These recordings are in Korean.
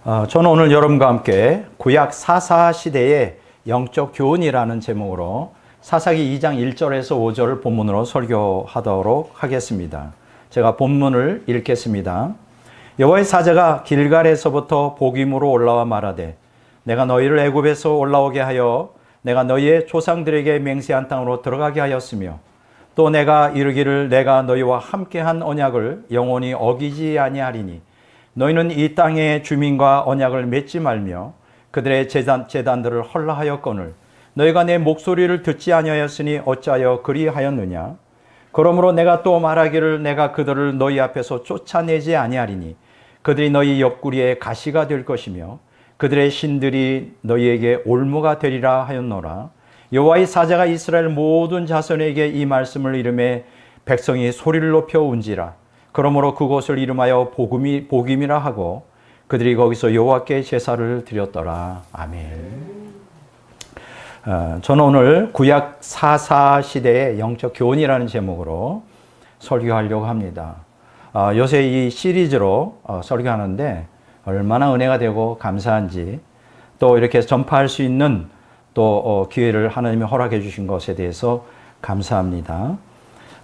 저는 오늘 여러분과 함께 구약 사사시대의 영적 교훈이라는 제목으로 사사기 2장 1절에서 5절을 본문으로 설교하도록 하겠습니다. 제가 본문을 읽겠습니다. 여호와의 사자가 길갈에서부터 복임으로 올라와 말하되 내가 너희를 애굽에서 올라오게 하여 내가 너희의 조상들에게 맹세한 땅으로 들어가게 하였으며 또 내가 이르기를 내가 너희와 함께한 언약을 영원히 어기지 아니하리니 너희는 이 땅의 주민과 언약을 맺지 말며 그들의 제단들을 헐라하였거늘 너희가 내 목소리를 듣지 아니하였으니 어찌하여 그리하였느냐. 그러므로 내가 또 말하기를 내가 그들을 너희 앞에서 쫓아내지 아니하리니 그들이 너희 옆구리에 가시가 될 것이며 그들의 신들이 너희에게 올무가 되리라 하였노라. 여호와의 사자가 이스라엘 모든 자손에게 이 말씀을 이르매 백성이 소리를 높여 운지라. 그러므로 그곳을 이름하여 복임이라 하고 그들이 거기서 여호와께 제사를 드렸더라. 아멘. 저는 오늘 구약 사사시대의 영적 교훈이라는 제목으로 설교하려고 합니다. 요새 이 시리즈로 설교하는데 얼마나 은혜가 되고 감사한지 또 이렇게 전파할 수 있는 또 기회를 하나님이 허락해 주신 것에 대해서 감사합니다.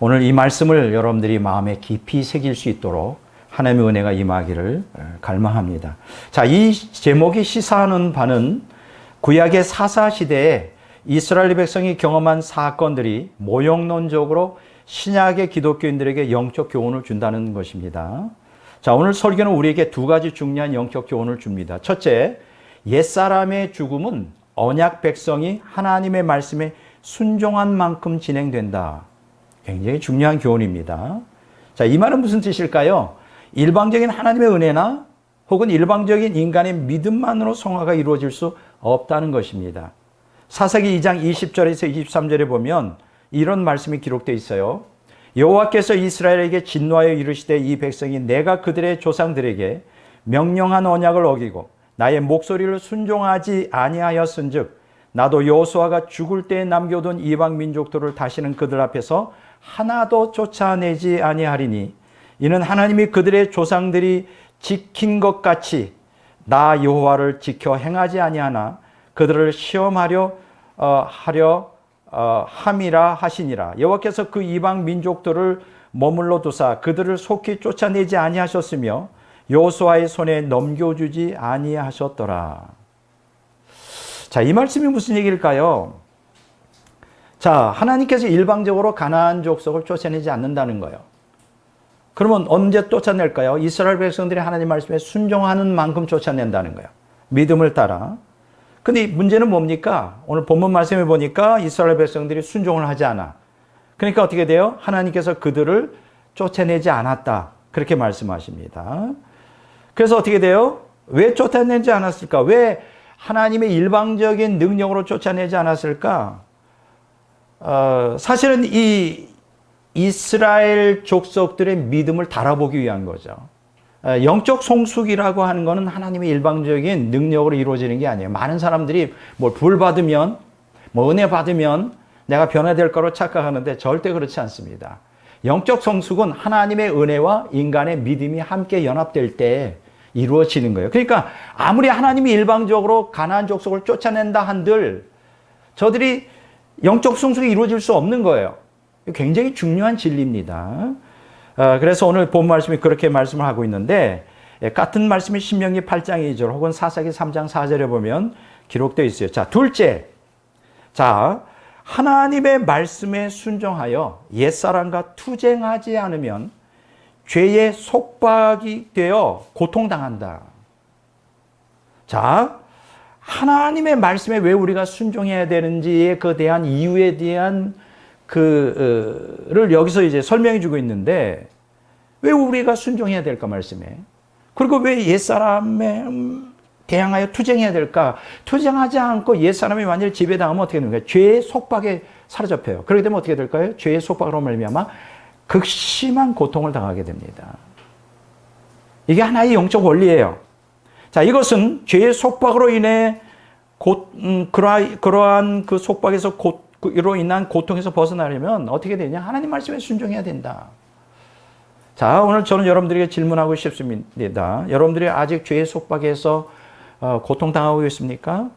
오늘 이 말씀을 여러분들이 마음에 깊이 새길 수 있도록 하나님의 은혜가 임하기를 갈망합니다. 자, 이 제목이 시사하는 바는 구약의 사사시대에 이스라엘 백성이 경험한 사건들이 모형론적으로 신약의 기독교인들에게 영적 교훈을 준다는 것입니다. 자, 오늘 설교는 우리에게 두 가지 중요한 영적 교훈을 줍니다. 첫째, 옛사람의 죽음은 언약 백성이 하나님의 말씀에 순종한 만큼 진행된다. 굉장히 중요한 교훈입니다. 자, 이 말은 무슨 뜻일까요? 일방적인 하나님의 은혜나 혹은 일방적인 인간의 믿음만으로 성화가 이루어질 수 없다는 것입니다. 사사기 2장 20절에서 23절에 보면 이런 말씀이 기록되어 있어요. 여호와께서 이스라엘에게 진노하여 이르시되 이 백성이 내가 그들의 조상들에게 명령한 언약을 어기고 나의 목소리를 순종하지 아니하였은즉 나도 여호수아가 죽을 때에 남겨둔 이방 민족들을 다시는 그들 앞에서 하나도 쫓아내지 아니하리니 이는 하나님이 그들의 조상들이 지킨 것 같이 나 여호와를 지켜 행하지 아니하나 그들을 시험하려 함이라 하시니라. 여호와께서 그 이방 민족들을 머물러 두사 그들을 속히 쫓아내지 아니하셨으며 여호수아의 손에 넘겨주지 아니하셨더라. 자, 이 말씀이 무슨 얘기일까요? 자, 하나님께서 일방적으로 가나안 족속을 쫓아내지 않는다는 거예요. 그러면 언제 쫓아낼까요? 이스라엘 백성들이 하나님 말씀에 순종하는 만큼 쫓아낸다는 거예요. 믿음을 따라. 근데 문제는 뭡니까? 오늘 본문 말씀에 보니까 이스라엘 백성들이 순종을 하지 않아. 그러니까 어떻게 돼요? 하나님께서 그들을 쫓아내지 않았다. 그렇게 말씀하십니다. 그래서 어떻게 돼요? 왜 쫓아내지 않았을까? 왜 하나님의 일방적인 능력으로 쫓아내지 않았을까? 사실은 이 이스라엘 족속들의 믿음을 달아보기 위한 거죠. 영적 성숙이라고 하는 것은 하나님의 일방적인 능력으로 이루어지는 게 아니에요. 많은 사람들이 뭘 불 받으면, 은혜 받으면 내가 변화될 거로 착각하는데 절대 그렇지 않습니다. 영적 성숙은 하나님의 은혜와 인간의 믿음이 함께 연합될 때 이루어지는 거예요. 그러니까 아무리 하나님이 일방적으로 가나안 족속을 쫓아낸다 한들 저들이 영적 성숙이 이루어질 수 없는 거예요. 굉장히 중요한 진리입니다. 그래서 오늘 본 말씀이 그렇게 말씀을 하고 있는데 같은 말씀이 신명기 8장 2절 혹은 사사기 3장 4절에 보면 기록되어 있어요. 자, 둘째. 자, 하나님의 말씀에 순종하여 옛사람과 투쟁하지 않으면 죄의 속박이 되어 고통당한다. 자, 하나님의 말씀에 왜 우리가 순종해야 되는지에 그 대한 이유에 대한 를 여기서 이제 설명해 주고 있는데 왜 우리가 순종해야 될까 말씀에. 그리고 왜 옛사람에 대항하여 투쟁해야 될까? 투쟁하지 않고 옛사람이 완전히 지배당하면 어떻게 됩니까? 죄의 속박에 사로잡혀요. 그렇게 되면 어떻게 될까요? 죄의 속박으로 말미암아 극심한 고통을 당하게 됩니다. 이게 하나의 영적 원리예요. 자, 이것은 죄의 속박으로 인해 그러한 그 속박에서 이로 인한 고통에서 벗어나려면 어떻게 되냐? 하나님 말씀에 순종해야 된다. 자, 오늘 저는 여러분들에게 질문하고 싶습니다. 여러분들이 아직 죄의 속박에서 고통당하고 있습니까?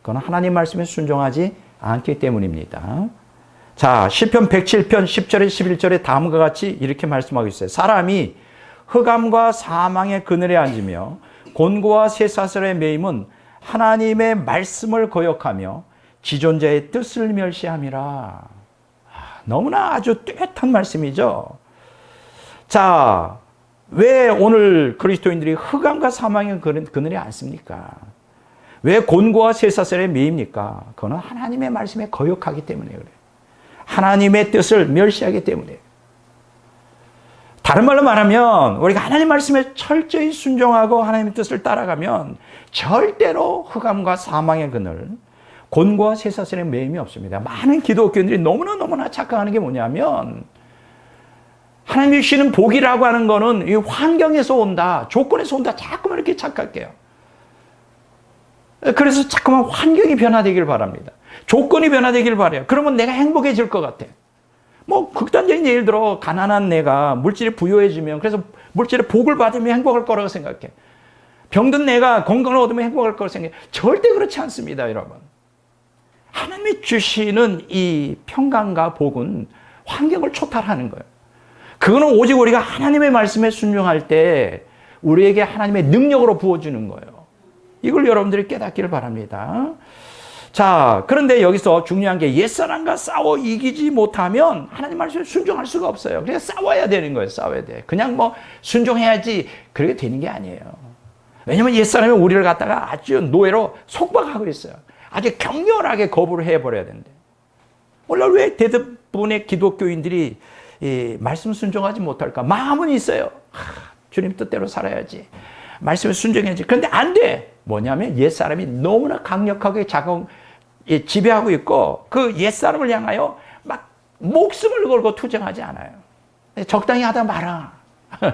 그건 하나님 말씀에 순종하지 않기 때문입니다. 자, 시편 107편 10절에 11절에 다음과 같이 이렇게 말씀하고 있어요. 사람이 흑암과 사망의 그늘에 앉으며 곤고와 쇠사슬에 매임은 하나님의 말씀을 거역하며 지존자의 뜻을 멸시함이라. 너무나 아주 뚜렷한 말씀이죠. 자, 왜 오늘 그리스도인들이 흑암과 사망의 그늘에 앉습니까? 왜 곤고와 쇠사슬에 매입니까? 그거는 하나님의 말씀에 거역하기 때문에 그래요. 하나님의 뜻을 멸시하기 때문에. 다른 말로 말하면 우리가 하나님 말씀에 철저히 순종하고 하나님의 뜻을 따라가면 절대로 흑암과 사망의 그늘, 곤고와 쇠사슬에 매임이 없습니다. 많은 기독교인들이 너무나 착각하는 게 뭐냐면 하나님이 주시는 복이라고 하는 거는 이 환경에서 온다, 조건에서 온다, 자꾸만 이렇게 착각해요. 그래서 자꾸만 환경이 변화되길 바랍니다. 조건이 변화되길 바라요. 그러면 내가 행복해질 것 같아. 뭐 극단적인 예를 들어 가난한 내가 물질이 부유해지면, 그래서 물질의 복을 받으면 행복할 거라고 생각해. 병든 내가 건강을 얻으면 행복할 거라고 생각해. 절대 그렇지 않습니다, 여러분. 하나님이 주시는 이 평강과 복은 환경을 초탈하는 거예요. 그거는 오직 우리가 하나님의 말씀에 순종할 때 우리에게 하나님의 능력으로 부어주는 거예요. 이걸 여러분들이 깨닫기를 바랍니다. 자, 그런데 여기서 중요한 게 옛사람과 싸워 이기지 못하면 하나님 말씀에 순종할 수가 없어요. 그래서 싸워야 되는 거예요. 싸워야 돼. 그냥 뭐 순종해야지 그렇게 되는 게 아니에요. 왜냐면 옛사람이 우리를 갖다가 아주 노예로 속박하고 있어요. 아주 격렬하게 거부를 해버려야 된대. 오늘 왜 대부분의 기독교인들이 이 말씀 순종하지 못할까? 마음은 있어요. 주님 뜻대로 살아야지. 말씀에 순종해야지. 그런데 안 돼. 뭐냐면 옛사람이 너무나 강력하게 지배하고 있고 그 옛사람을 향하여 막 목숨을 걸고 투쟁하지 않아요. 적당히 하다 마라.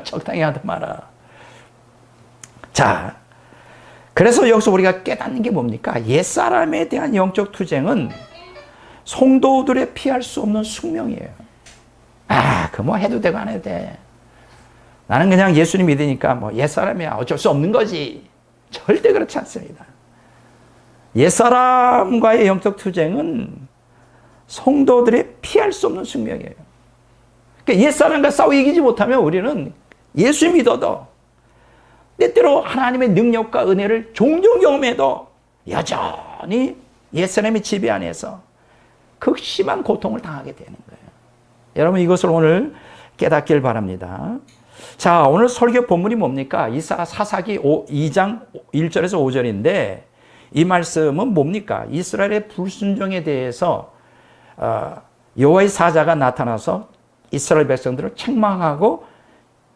적당히 하다 마라. 자, 그래서 여기서 우리가 깨닫는 게 뭡니까? 옛사람에 대한 영적 투쟁은 성도들의 피할 수 없는 숙명이에요. 그 뭐 해도 되고 안 해도 돼. 나는 그냥 예수님 믿으니까 뭐 옛사람이야. 어쩔 수 없는 거지. 절대 그렇지 않습니다. 옛사람과의 영적 투쟁은 성도들의 피할 수 없는 숙명이에요. 그러니까 옛사람과 싸워 이기지 못하면 우리는 예수 믿어도 때때로 하나님의 능력과 은혜를 종종 경험해도 여전히 옛사람의 지배 안에서 극심한 고통을 당하게 되는 거예요. 여러분 이것을 오늘 깨닫길 바랍니다. 자, 오늘 설교 본문이 뭡니까? 이사 사사기 2장 1절에서 5절인데 이 말씀은 뭡니까? 이스라엘의 불순종에 대해서 여호와의 사자가 나타나서 이스라엘 백성들을 책망하고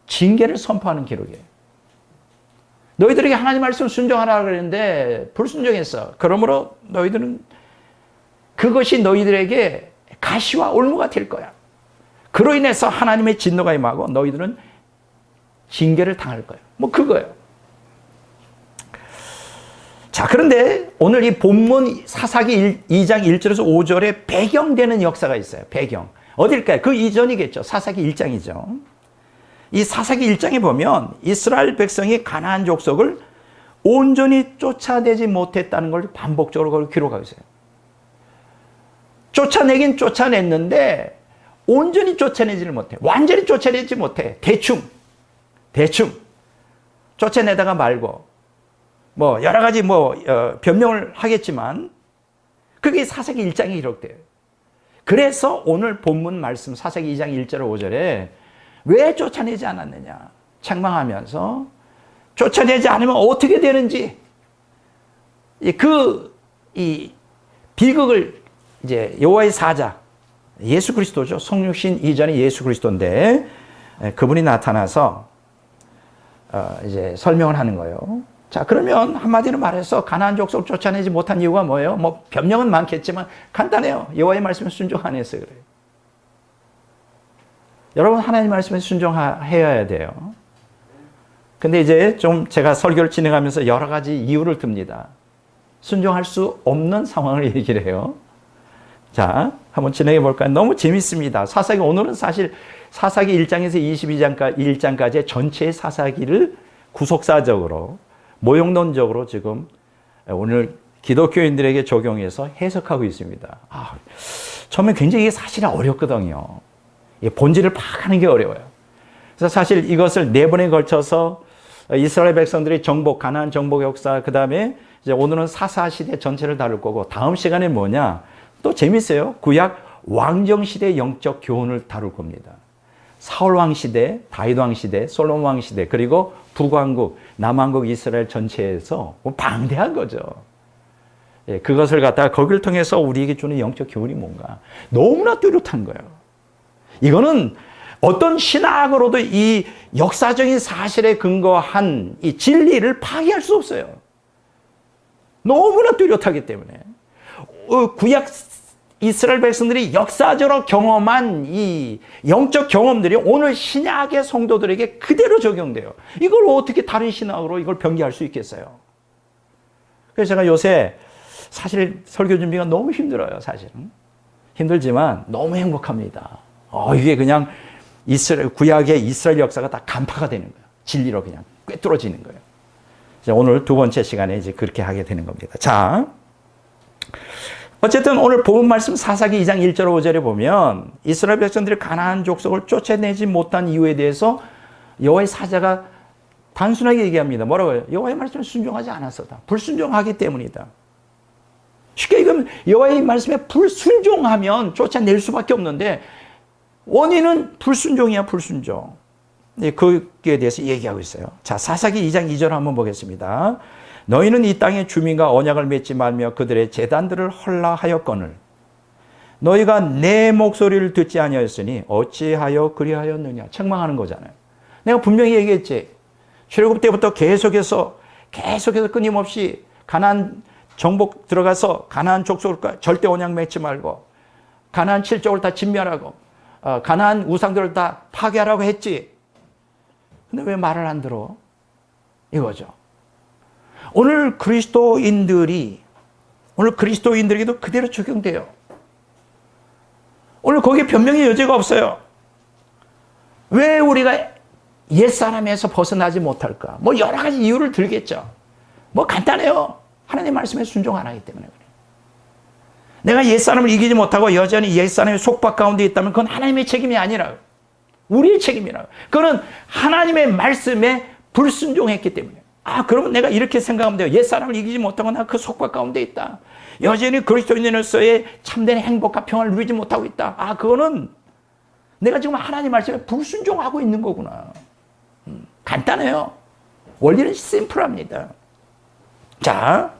징계를 선포하는 기록이에요. 너희들에게 하나님 말씀 순종하라 그랬는데 불순종했어. 그러므로 너희들은 그것이 너희들에게 가시와 올무가 될 거야. 그로 인해서 하나님의 진노가 임하고 너희들은 징계를 당할 거예요. 뭐 그거예요. 자, 그런데 오늘 이 본문 사사기 2장 1절에서 5절에 배경되는 역사가 있어요. 배경. 어딜까요? 그 이전이겠죠. 사사기 1장이죠. 이 사사기 1장에 보면 이스라엘 백성이 가나안 족속을 온전히 쫓아내지 못했다는 걸 반복적으로 기록하고 있어요. 쫓아내긴 쫓아냈는데 온전히 쫓아내지를 못해. 완전히 쫓아내지 못해. 대충 쫓아내다가 말고 뭐 여러 가지 변명을 하겠지만 그게 사사기 1장에 기록돼요. 그래서 오늘 본문 말씀 사사기 2장 1절 5절에 왜 쫓아내지 않았느냐 책망하면서 쫓아내지 않으면 어떻게 되는지 이 비극을 이제 여호와의 사자 예수 그리스도죠. 성육신 이전의 예수 그리스도인데 그분이 나타나서 이제 설명을 하는 거예요. 자, 그러면 한마디로 말해서 가나안 족속 쫓아내지 못한 이유가 뭐예요? 뭐 변명은 많겠지만 간단해요. 여호와의 말씀에 순종 안 해서 그래요. 여러분 하나님 말씀에 순종해야 돼요. 근데 이제 좀 제가 설교를 진행하면서 여러 가지 이유를 듭니다. 순종할 수 없는 상황을 얘기를 해요. 자, 한번 진행해 볼까요? 너무 재밌습니다. 사사기, 오늘은 사실 사사기 1장에서 22장까지의 전체의 사사기를 구속사적으로, 모형론적으로 지금 오늘 기독교인들에게 적용해서 해석하고 있습니다. 처음에 굉장히 이게 사실은 어렵거든요. 본질을 파악하는 게 어려워요. 그래서 사실 이것을 4번에 걸쳐서 이스라엘 백성들의 정복, 가나안 정복 역사, 그 다음에 이제 오늘은 사사시대 전체를 다룰 거고, 다음 시간에 뭐냐? 또 재밌어요. 구약 왕정시대 영적 교훈을 다룰 겁니다. 사울왕 시대, 다윗왕 시대, 솔로몬왕 시대, 그리고 북왕국, 남왕국 이스라엘 전체에서 방대한 거죠. 그것을 갖다가 거기를 통해서 우리에게 주는 영적 교훈이 뭔가 너무나 뚜렷한 거예요. 이거는 어떤 신학으로도 이 역사적인 사실에 근거한 이 진리를 파괴할 수 없어요. 너무나 뚜렷하기 때문에. 구약 이스라엘 백성들이 역사적으로 경험한 이 영적 경험들이 오늘 신약의 성도들에게 그대로 적용돼요. 이걸 어떻게 다른 신학으로 이걸 변개할 수 있겠어요? 그래서 제가 요새 사실 설교 준비가 너무 힘들어요, 사실은. 힘들지만 너무 행복합니다. 이게 그냥 구약의 이스라엘 역사가 다 간파가 되는 거예요. 진리로 그냥 꿰뚫어지는 거예요. 오늘 두 번째 시간에 이제 그렇게 하게 되는 겁니다. 자, 어쨌든 오늘 본문 말씀 사사기 2장 1절 5절에 보면 이스라엘 백성들이 가나안 족속을 쫓아내지 못한 이유에 대해서 여호와의 사자가 단순하게 얘기합니다. 뭐라고요? 여호와의 말씀에 순종하지 않았었다. 불순종하기 때문이다. 쉽게 얘기하면 여호와의 말씀에 불순종하면 쫓아낼 수밖에 없는데 원인은 불순종이야, 불순종. 그에 대해서 얘기하고 있어요. 자, 사사기 2장 2절 한번 보겠습니다. 너희는 이 땅의 주민과 언약을 맺지 말며 그들의 제단들을 헐라하였거늘 너희가 내 목소리를 듣지 아니하였으니 어찌하여 그리하였느냐. 책망하는 거잖아요. 내가 분명히 얘기했지. 출애굽 때부터 계속해서 끊임없이 가나안 정복 들어가서 가나안 족속과 절대 언약 맺지 말고 가나안 7족을 다 진멸하고 가나안 우상들을 다 파괴하라고 했지. 근데 왜 말을 안 들어? 이거죠. 오늘 그리스도인들에게도 그대로 적용돼요. 오늘 거기에 변명의 여지가 없어요. 왜 우리가 옛사람에서 벗어나지 못할까? 뭐 여러 가지 이유를 들겠죠. 뭐 간단해요. 하나님 말씀에 순종 안 하기 때문에 그래요. 내가 옛사람을 이기지 못하고 여전히 옛사람의 속박 가운데 있다면 그건 하나님의 책임이 아니라 우리의 책임이라고. 그거는 하나님의 말씀에 불순종했기 때문에. 그러면 내가 이렇게 생각하면 돼요. 옛사람을 이기지 못하고 나 그 속박 가운데 있다. 여전히 그리스도인으로서의 참된 행복과 평화를 누리지 못하고 있다. 그거는 내가 지금 하나님 말씀에 불순종하고 있는 거구나. 간단해요. 원리는 심플합니다. 자,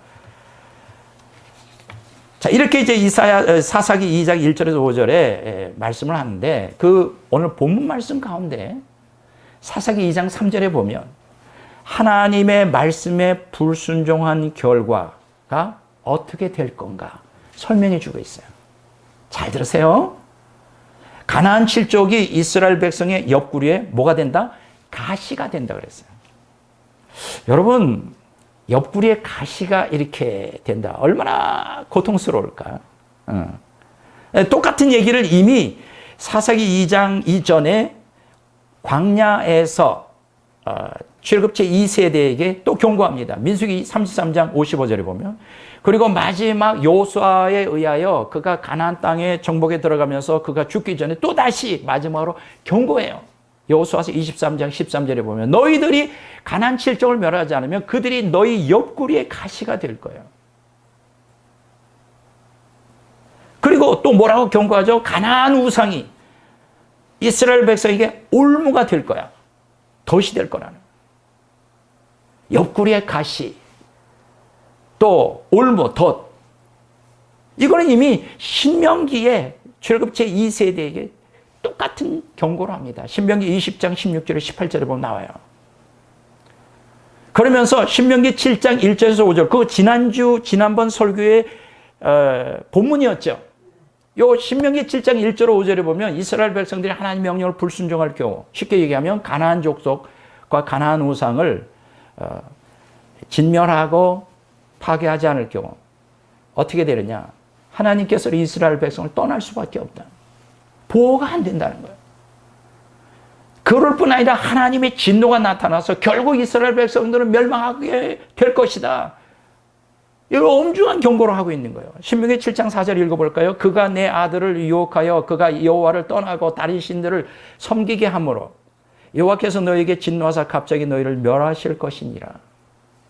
이렇게 이제 사사기 2장 1절에서 5절에 말씀을 하는데 오늘 본문 말씀 가운데 사사기 2장 3절에 보면 하나님의 말씀에 불순종한 결과가 어떻게 될 건가 설명해 주고 있어요. 잘 들으세요. 가나안 7족이 이스라엘 백성의 옆구리에 뭐가 된다? 가시가 된다 그랬어요. 여러분, 옆구리에 가시가 이렇게 된다. 얼마나 고통스러울까? 똑같은 얘기를 이미 사사기 2장 이전에 광야에서 출애굽제 2세대에게 또 경고합니다. 민수기 33장 55절에 보면. 그리고 마지막 여호수아에 의하여 그가 가나안 땅에 정복에 들어가면서 그가 죽기 전에 또 다시 마지막으로 경고해요. 여호수아서 23장 13절에 보면 너희들이 가나안 7족을 멸하지 않으면 그들이 너희 옆구리에 가시가 될 거예요. 그리고 또 뭐라고 경고하죠? 가나안 우상이 이스라엘 백성에게 올무가 될 거야. 덫이 될 거라는. 옆구리에 가시, 또 올무, 덫. 이거는 이미 신명기에 출애굽제 2세대에게 똑같은 경고를 합니다. 신명기 20장 16절에 18절에 보면 나와요. 그러면서 신명기 7장 1절에서 5절, 지난번 설교의 본문이었죠. 요 신명기 7장 1절 5절에 보면 이스라엘 백성들이 하나님 명령을 불순종할 경우, 쉽게 얘기하면 가나안 족속과 가나안 우상을 진멸하고 파괴하지 않을 경우 어떻게 되느냐? 하나님께서 이스라엘 백성을 떠날 수밖에 없다. 보호가 안 된다는 거예요. 그럴 뿐 아니라 하나님의 진노가 나타나서 결국 이스라엘 백성들은 멸망하게 될 것이다. 이걸 엄중한 경고를 하고 있는 거예요. 신명기 7장 4절 읽어볼까요? 그가 내 아들을 유혹하여 그가 여호와를 떠나고 다른 신들을 섬기게 함으로 여호와께서 너에게 진노하사 갑자기 너희를 멸하실 것이니라.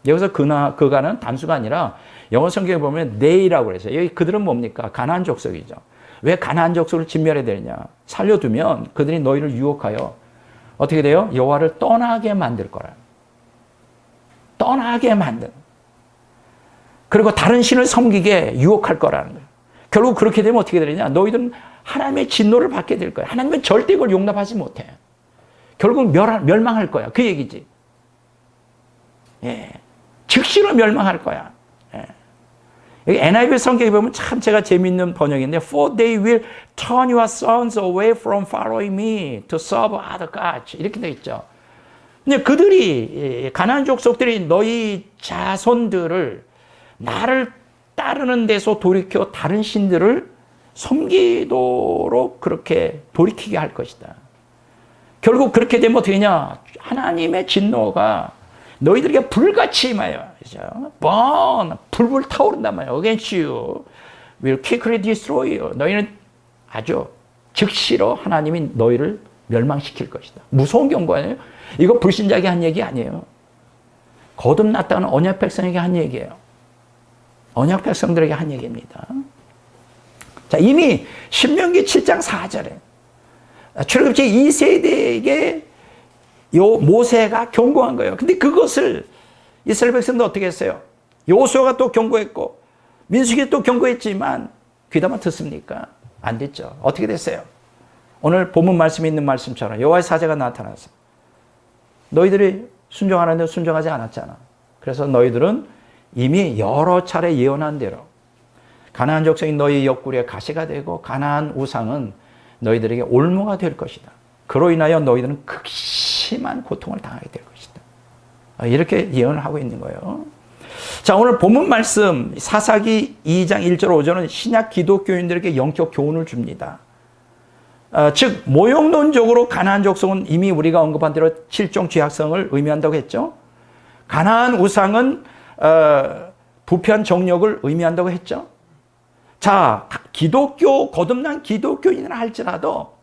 여기서 그가는 단수가 아니라 영어 성경에 보면 네이라고 그랬어요. 여기 그들은 뭡니까? 가나안 족속이죠. 왜 가나안 족속을 진멸해야 되느냐? 살려두면 그들이 너희를 유혹하여 어떻게 돼요? 여호와를 떠나게 만들 거라. 떠나게 만든. 그리고 다른 신을 섬기게 유혹할 거라는 거예요. 결국 그렇게 되면 어떻게 되느냐? 너희들은 하나님의 진노를 받게 될 거야. 하나님은 절대 이걸 용납하지 못해. 결국 멸망할 거야. 그 얘기지. 예. 즉시로 멸망할 거야. 예. 여기 NIV 성경에 보면 참 제가 재미있는 번역인데 For they will turn your sons away from following me to serve other gods. 이렇게 되어 있죠. 근데 그들이 가나안 족속들이 너희 자손들을 나를 따르는 데서 돌이켜 다른 신들을 섬기도록 그렇게 돌이키게 할 것이다. 결국 그렇게 되면 어떻게 되냐? 하나님의 진노가 너희들에게 불같이 임하여, 불불 타오른단 말이야. Against you will quickly destroy you. 너희는 아주 즉시로 하나님이 너희를 멸망시킬 것이다. 무서운 경고 아니에요? 이거 불신자에게 한 얘기 아니에요. 거듭났다는 언약 백성에게 한 얘기예요. 언약 백성들에게 한 얘기입니다. 자, 이미 신명기 7장 4절에 출애굽기 2세대에게 요 모세가 경고한 거예요. 근데 그것을 이스라엘 백성도 어떻게 했어요? 여호수아가 또 경고했고 민수기 또 경고했지만 귀담아 듣습니까? 안 됐죠. 어떻게 됐어요? 오늘 본문 말씀에 있는 말씀처럼 여호와의 사자가 나타나서 너희들이 순종하는데 순종하지 않았잖아. 그래서 너희들은 이미 여러 차례 예언한 대로 가나안 족속이 너희 옆구리에 가시가 되고 가나안 우상은 너희들에게 올무가 될 것이다. 그로 인하여 너희들은 극심한 고통을 당하게 될 것이다. 이렇게 예언을 하고 있는 거예요. 자, 오늘 본문 말씀 사사기 2장 1절 5절은 신약 기독교인들에게 영적 교훈을 줍니다. 즉 모형론적으로 가나안 족속은 이미 우리가 언급한 대로 7종 죄악성을 의미한다고 했죠. 가나안 우상은 부패한 정력을 의미한다고 했죠. 자, 기독교 거듭난 기독교인이라 할지라도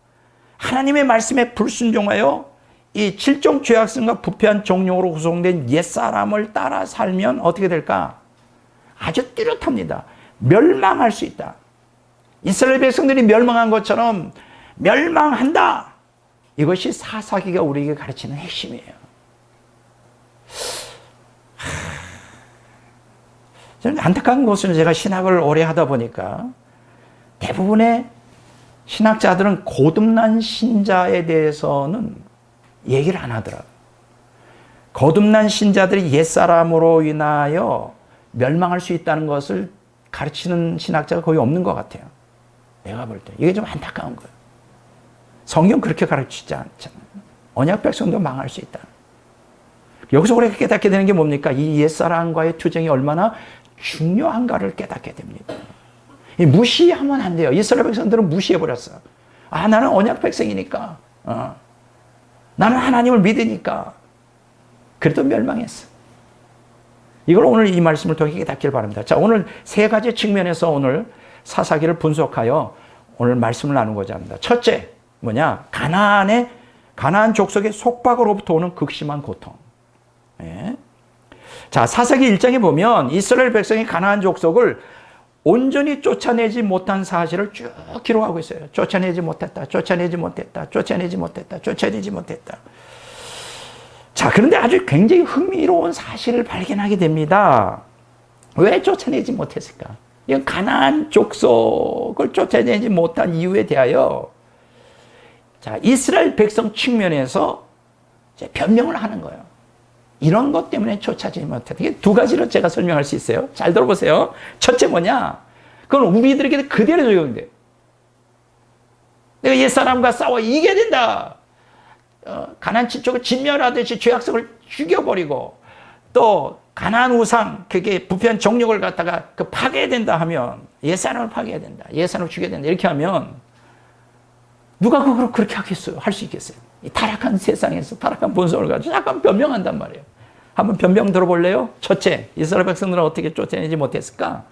하나님의 말씀에 불순종하여 이 7종 죄악성과 부패한 정욕으로 구성된 옛사람을 따라 살면 어떻게 될까? 아주 뚜렷합니다. 멸망할 수 있다. 이스라엘 백성들이 멸망한 것처럼 멸망한다. 이것이 사사기가 우리에게 가르치는 핵심이에요. 저는 안타까운 것은 제가 신학을 오래 하다 보니까 대부분의 신학자들은 거듭난 신자에 대해서는 얘기를 안 하더라고요. 거듭난 신자들이 옛사람으로 인하여 멸망할 수 있다는 것을 가르치는 신학자가 거의 없는 것 같아요. 내가 볼 때. 이게 좀 안타까운 거예요. 성경 그렇게 가르치지 않잖아요. 언약 백성도 망할 수 있다. 여기서 우리가 깨닫게 되는 게 뭡니까? 이 옛사람과의 투쟁이 얼마나 중요한가를 깨닫게 됩니다. 무시하면 안 돼요. 이스라엘 백성들은 무시해버렸어. 아, 나는 언약 백성이니까. 나는 하나님을 믿으니까. 그래도 멸망했어. 이걸 오늘 이 말씀을 통해 깨닫기를 바랍니다. 자, 오늘 세 가지 측면에서 오늘 사사기를 분석하여 오늘 말씀을 나누고자 합니다. 첫째, 뭐냐? 가나안 족속의 속박으로부터 오는 극심한 고통. 예. 자, 사사기 1장에 보면 이스라엘 백성이 가나안 족속을 온전히 쫓아내지 못한 사실을 쭉 기록하고 있어요. 쫓아내지 못했다. 자, 그런데 아주 굉장히 흥미로운 사실을 발견하게 됩니다. 왜 쫓아내지 못했을까? 이 가나안 족속을 쫓아내지 못한 이유에 대하여 자, 이스라엘 백성 측면에서 변명을 하는 거예요. 이런 것 때문에 쫓아지지 못했다. 이게 두 가지로 제가 설명할 수 있어요. 잘 들어보세요. 첫째 뭐냐? 그건 우리들에게 그대로 적용돼요. 내가 옛사람과 싸워 이겨야 된다. 가나안 쪽을 진멸하듯이 죄악성을 죽여버리고 또 가나안 우상, 그게 부패한 정력을 갖다가 그 파괴해야 된다 하면, 옛사람을 파괴해야 된다, 옛사람을 죽여야 된다, 이렇게 하면, 누가 그걸 그렇게 하겠어요? 할 수 있겠어요? 이 타락한 세상에서 타락한 본성을 가지고 잠깐 변명한단 말이에요. 한번 변명 들어볼래요? 첫째, 이스라엘 백성들은 어떻게 쫓아내지 못했을까?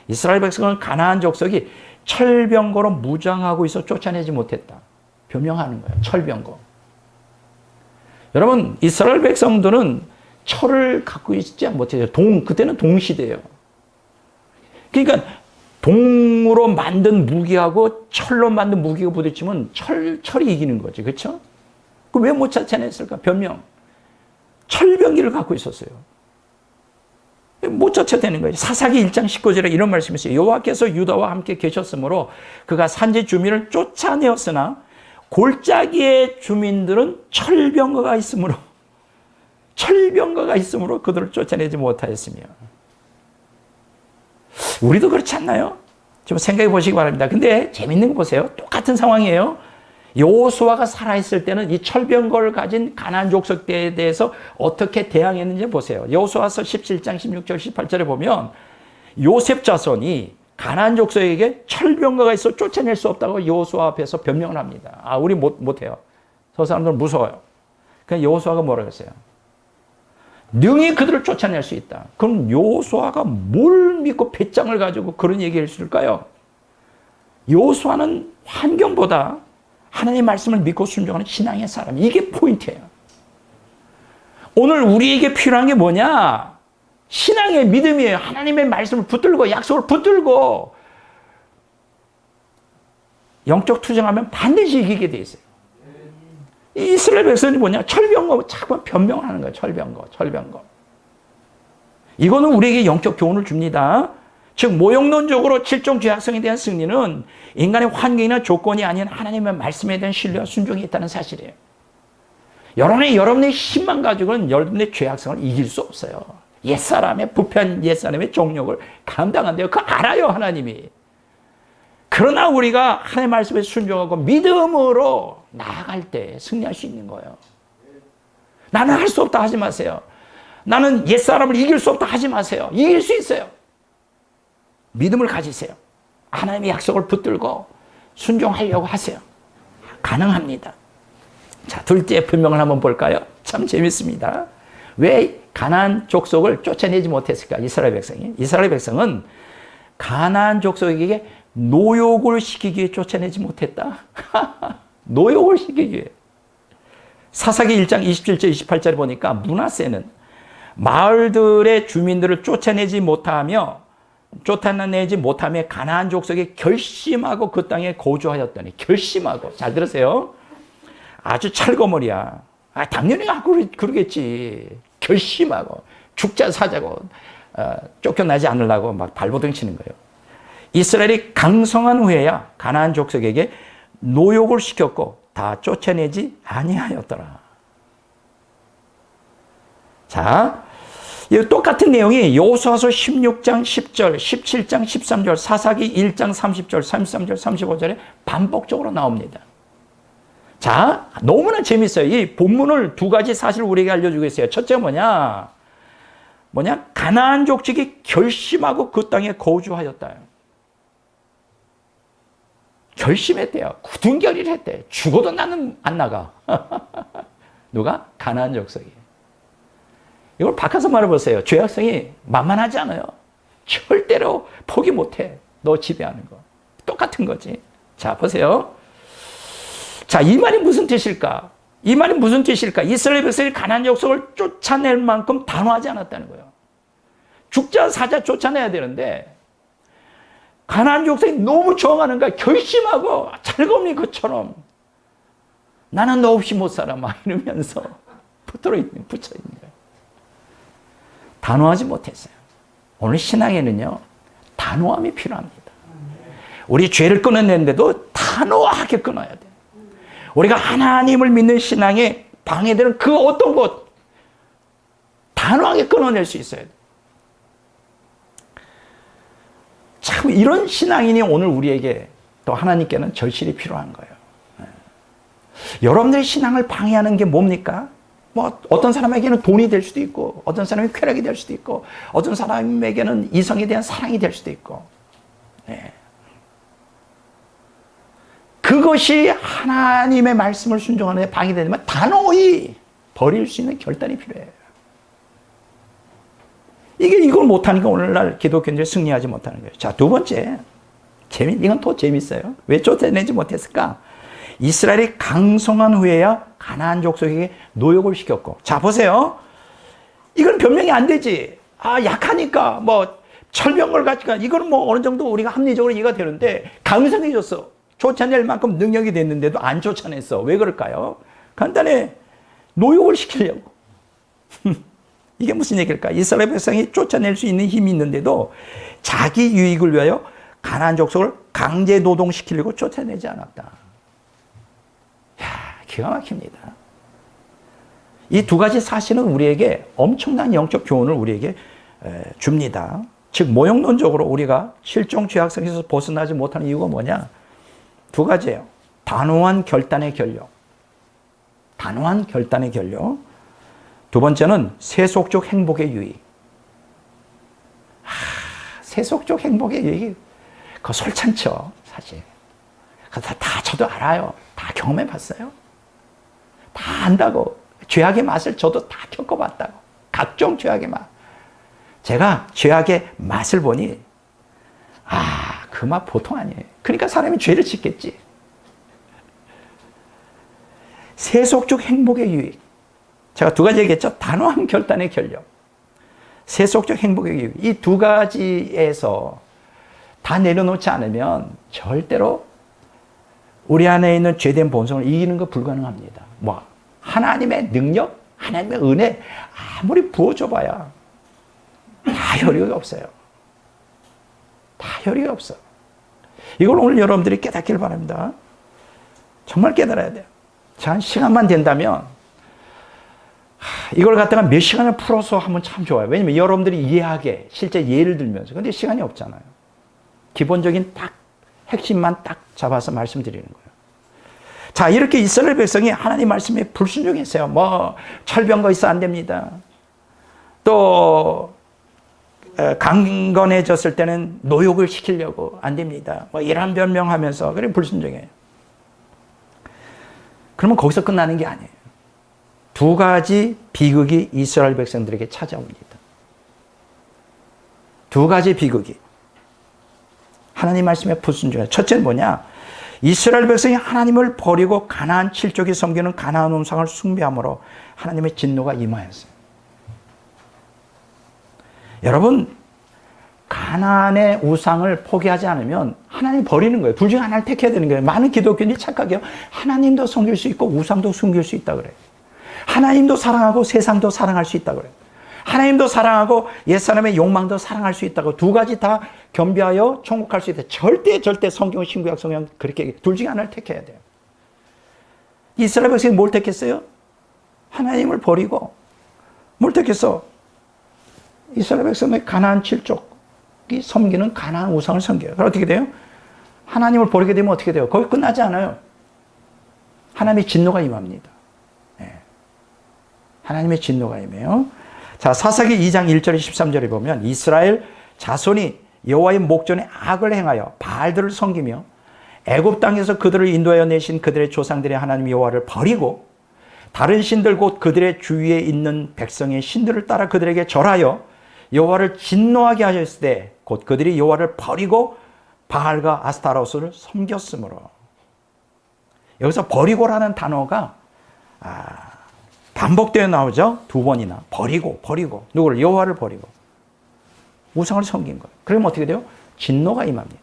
이스라엘 백성은 가나안 족속이 철병거로 무장하고 있어 쫓아내지 못했다. 변명하는 거예요. 철병거. 여러분, 이스라엘 백성들은 철을 갖고 있지 못해요. 그때는 동시대예요. 그러니까 동으로 만든 무기하고 철로 만든 무기가 부딪히면 철이 이기는 거지. 그렇죠? 그 왜 못 쫓아냈을까? 변명. 철병기를 갖고 있었어요. 못 쫓아내는 거예요. 사사기 1장 19절에 이런 말씀이 있어요. 여호와께서 유다와 함께 계셨으므로 그가 산지 주민을 쫓아내었으나 골짜기의 주민들은 철병거가 있으므로 그들을 쫓아내지 못하였으며. 우리도 그렇지 않나요? 좀 생각해 보시기 바랍니다. 근데 재밌는 거 보세요. 똑같은 상황이에요. 여호수아가 살아있을 때는 이 철병거를 가진 가나안 족속에 대해서 어떻게 대항했는지 보세요. 여호수아서 17장 16절 18절에 보면 요셉 자손이 가나안 족속에게 철병거가 있어 쫓아낼 수 없다고 여호수아 앞에서 변명을 합니다. 우리 못해요. 저 사람들은 무서워요. 그냥 여호수아가 뭐라고 했어요? 능히 그들을 쫓아낼 수 있다. 그럼 여호수아가 뭘 믿고 배짱을 가지고 그런 얘기를 했을까요? 여호수아는 환경보다 하나님의 말씀을 믿고 순종하는 신앙의 사람. 이게 포인트예요. 오늘 우리에게 필요한 게 뭐냐? 신앙의 믿음이에요. 하나님의 말씀을 붙들고 약속을 붙들고 영적 투쟁하면 반드시 이기게 돼 있어요. 이스라엘 백성이 뭐냐? 철병거 자꾸 변명하는 거예요. 철병거. 이거는 우리에게 영적 교훈을 줍니다. 즉 모형론적으로 7종 죄악성에 대한 승리는 인간의 환경이나 조건이 아닌 하나님의 말씀에 대한 신뢰와 순종이 있다는 사실이에요. 여러분의 힘만 가지고는 여러분의 죄악성을 이길 수 없어요. 옛사람의 부패한 옛사람의 정욕을 감당한대요. 그거 알아요, 하나님이. 그러나 우리가 하나님의 말씀에 순종하고 믿음으로 나아갈 때 승리할 수 있는 거예요. 나는 할 수 없다 하지 마세요. 나는 옛사람을 이길 수 없다 하지 마세요. 이길 수 있어요. 믿음을 가지세요. 하나님의 약속을 붙들고 순종하려고 하세요. 가능합니다. 자, 둘째 변명을 한번 볼까요? 참 재밌습니다. 왜 가나안 족속을 쫓아내지 못했을까? 이스라엘 백성이. 이스라엘 백성은 가나안 족속에게 노역을 시키기 위해 쫓아내지 못했다. 노역을 시키기 위해. 사사기 1장 27절 28절에 보니까 므낫세는 마을들의 주민들을 쫓아내지 못하며 가나안 족속에 결심하고 그 땅에 거주하였더니. 결심하고. 잘 들으세요. 아주 찰거머리야. 당연히 그러겠지. 결심하고 죽자 사자고 쫓겨나지 않으려고 막 발버둥 치는 거예요. 이스라엘이 강성한 후에야 가나안 족속에게 노역을 시켰고 다 쫓아내지 아니하였더라. 자, 이 똑같은 내용이 여호수아서 16장 10절, 17장 13절, 사사기 1장 30절, 33절, 35절에 반복적으로 나옵니다. 자, 너무나 재밌어요. 이 본문을 두 가지 사실을 우리에게 알려주고 있어요. 첫째 뭐냐? 가나안 족속이 결심하고 그 땅에 거주하였다. 결심했대요. 굳은 결의를 했대. 죽어도 나는 안 나가. 누가? 가나안 족속이. 이걸 바꿔서 말해보세요. 죄악성이 만만하지 않아요. 절대로 포기 못해. 너 지배하는 거. 똑같은 거지. 자, 보세요. 자, 이 말이 무슨 뜻일까? 이스라엘 백성이 가나안 족속을 쫓아낼 만큼 단호하지 않았다는 거예요. 죽자 사자 쫓아내야 되는데 가나안 족속이 너무 저항하는 거야. 결심하고 찰거머니 것처럼 나는 너 없이 못 살아 막 이러면서 붙여 있는 거예요. 단호하지 못했어요. 오늘 신앙에는요, 단호함이 필요합니다. 우리 죄를 끊어내는데도 단호하게 끊어야 돼요. 우리가 하나님을 믿는 신앙에 방해되는 그 어떤 것 단호하게 끊어낼 수 있어야 돼요. 참 이런 신앙인이 오늘 우리에게 또 하나님께는 절실히 필요한 거예요. 여러분들의 신앙을 방해하는 게 뭡니까? 뭐 어떤 사람에게는 돈이 될 수도 있고, 어떤 사람이 쾌락이 될 수도 있고, 어떤 사람에게는 이성에 대한 사랑이 될 수도 있고. 네. 그것이 하나님의 말씀을 순종하는 데 방해되면 단호히 버릴 수 있는 결단이 필요해요. 이걸 못하니까 오늘날 기독교인들이 승리하지 못하는 거예요. 자, 두 번째. 이건 더 재밌어요. 왜 쫓아내지 못했을까? 이스라엘이 강성한 후에야 가나안 족속에게 노역을 시켰고. 자, 보세요. 이건 변명이 안 되지. 약하니까, 철병을 가지고, 이거는 어느 정도 우리가 합리적으로 이해가 되는데, 강성해졌어. 쫓아낼 만큼 능력이 됐는데도 안 쫓아냈어. 왜 그럴까요? 간단해. 노역을 시키려고. 이게 무슨 얘기일까? 이스라엘 백성이 쫓아낼 수 있는 힘이 있는데도 자기 유익을 위하여 가나안 족속을 강제 노동시키려고 쫓아내지 않았다. 기가 막힙니다. 이 두 가지 사실은 우리에게 엄청난 영적 교훈을 우리에게 줍니다. 즉 모형론적으로 우리가 실종 죄악성에서 벗어나지 못하는 이유가 뭐냐? 두 가지예요. 단호한 결단의 결력. 단호한 결단의 결력. 두 번째는 세속적 행복의 유익. 세속적 행복의 유익이 그거 솔찬죠, 사실. 다 저도 알아요. 다 경험해 봤어요. 다 안다고. 죄악의 맛을 저도 다 겪어봤다고. 각종 죄악의 맛. 제가 죄악의 맛을 보니 그 맛 보통 아니에요. 그러니까 사람이 죄를 짓겠지. 세속적 행복의 유익. 제가 두 가지 얘기했죠. 단호한 결단의 결력. 세속적 행복의 유익. 이 두 가지에서 다 내려놓지 않으면 절대로 우리 안에 있는 죄된 본성을 이기는 거 불가능합니다. 하나님의 능력, 하나님의 은혜 아무리 부어줘봐야 다 효력이 없어요. 다 효력이 없어. 이걸 오늘 여러분들이 깨닫길 바랍니다. 정말 깨달아야 돼요. 자, 시간만 된다면 이걸 갖다가 몇 시간을 풀어서 하면 참 좋아요. 왜냐면 여러분들이 이해하게 실제 예를 들면서. 근데 시간이 없잖아요. 기본적인 딱 핵심만 딱 잡아서 말씀드리는 거예요. 자, 이렇게 이스라엘 백성이 하나님 말씀에 불순종했어요. 철병거 있어 안 됩니다. 또 강건해졌을 때는 노역을 시키려고 안 됩니다. 이런 변명하면서 그래 불순종해요. 그러면 거기서 끝나는 게 아니에요. 두 가지 비극이 이스라엘 백성들에게 찾아옵니다. 두 가지 비극이. 하나님 말씀에 불순종해요. 첫째는 뭐냐? 이스라엘 백성이 하나님을 버리고 가나안 칠족이 섬기는 가나안 우상을 숭배함으로 하나님의 진노가 임하였어요. 여러분, 가나안의 우상을 포기하지 않으면 하나님 버리는 거예요. 둘 중에 하나를 택해야 되는 거예요. 많은 기독교인들이 착각해요. 하나님도 섬길 수 있고 우상도 숨길 수 있다 그래요. 하나님도 사랑하고 세상도 사랑할 수 있다 그래요. 하나님도 사랑하고 옛사람의 욕망도 사랑할 수 있다고 두 가지 다 겸비하여 천국할 수 있다. 절대 성경, 신구약 성경 그렇게 둘 중에 하나를 택해야 돼요. 이스라엘 백성이 뭘 택했어요? 하나님을 버리고 뭘 택했어? 이스라엘 백성의 가나안 칠족이 섬기는 가나안 우상을 섬겨요. 그럼 어떻게 돼요? 하나님을 버리게 되면 어떻게 돼요? 거기 끝나지 않아요. 하나님의 진노가 임합니다. 하나님의 진노가 임해요. 자, 사사기 2장 1절 13절에 보면 이스라엘 자손이 여호와의 목전에 악을 행하여 바알들을 섬기며 애굽 땅에서 그들을 인도하여 내신 그들의 조상들의 하나님 여호와를 버리고 다른 신들 곧 그들의 주위에 있는 백성의 신들을 따라 그들에게 절하여 여호와를 진노하게 하셨을 때 곧 그들이 여호와를 버리고 바알과 아스타로스를 섬겼으므로. 여기서 버리고라는 단어가 반복되어 나오죠. 두 번이나. 버리고. 누구를? 여호와를 버리고. 우상을 섬긴 거예요. 그러면 어떻게 돼요? 진노가 임합니다.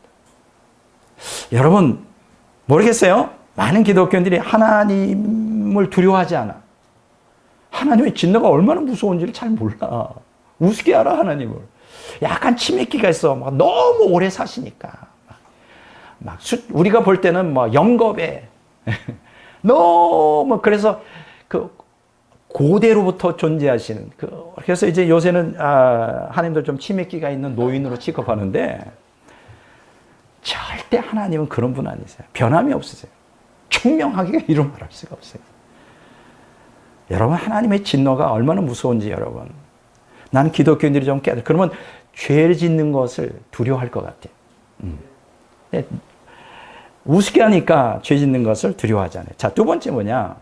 여러분, 모르겠어요? 많은 기독교인들이 하나님을 두려워하지 않아. 하나님의 진노가 얼마나 무서운지를 잘 몰라. 우습게 알아, 하나님을. 약간 치맥기가 있어. 너무 오래 사시니까. 우리가 볼 때는 염겁에. 너무, 그래서 고대로부터 존재하시는 그래서 이제 요새는 하나님도 좀 치맥기가 있는 노인으로 취급하는데 절대 하나님은 그런 분 아니세요. 변함이 없으세요. 총명하게 이런 말할 수가 없어요. 여러분, 하나님의 진노가 얼마나 무서운지 여러분. 나는 기독교인들이 좀 깨달아. 그러면 죄를 짓는 것을 두려워할 것 같아. 우습게 하니까 죄 짓는 것을 두려워하잖아요. 자, 두 번째 뭐냐?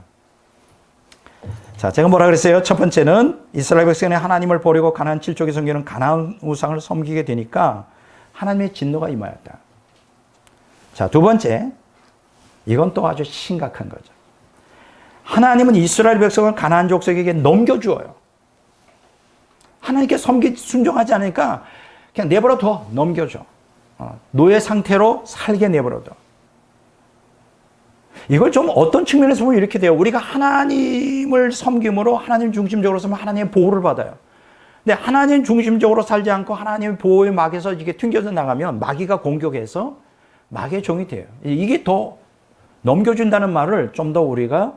자, 제가 뭐라 그랬어요? 첫 번째는 이스라엘 백성이 하나님을 버리고 가나안 7족의 성경은 가나안 우상을 섬기게 되니까 하나님의 진노가 임하였다. 자, 두 번째, 이건 또 아주 심각한 거죠. 하나님은 이스라엘 백성을 가나안 족속에게 넘겨주어요. 하나님께 순종하지 않으니까 그냥 내버려둬, 넘겨줘. 노예 상태로 살게 내버려둬. 이걸 좀 어떤 측면에서 보면 이렇게 돼요. 우리가 하나님을 섬김으로 하나님 중심적으로 살면 하나님의 보호를 받아요. 근데 하나님 중심적으로 살지 않고 하나님의 보호의 막에서 이게 튕겨져 나가면 마귀가 공격해서 마귀의 종이 돼요. 이게 더 넘겨준다는 말을 좀 더 우리가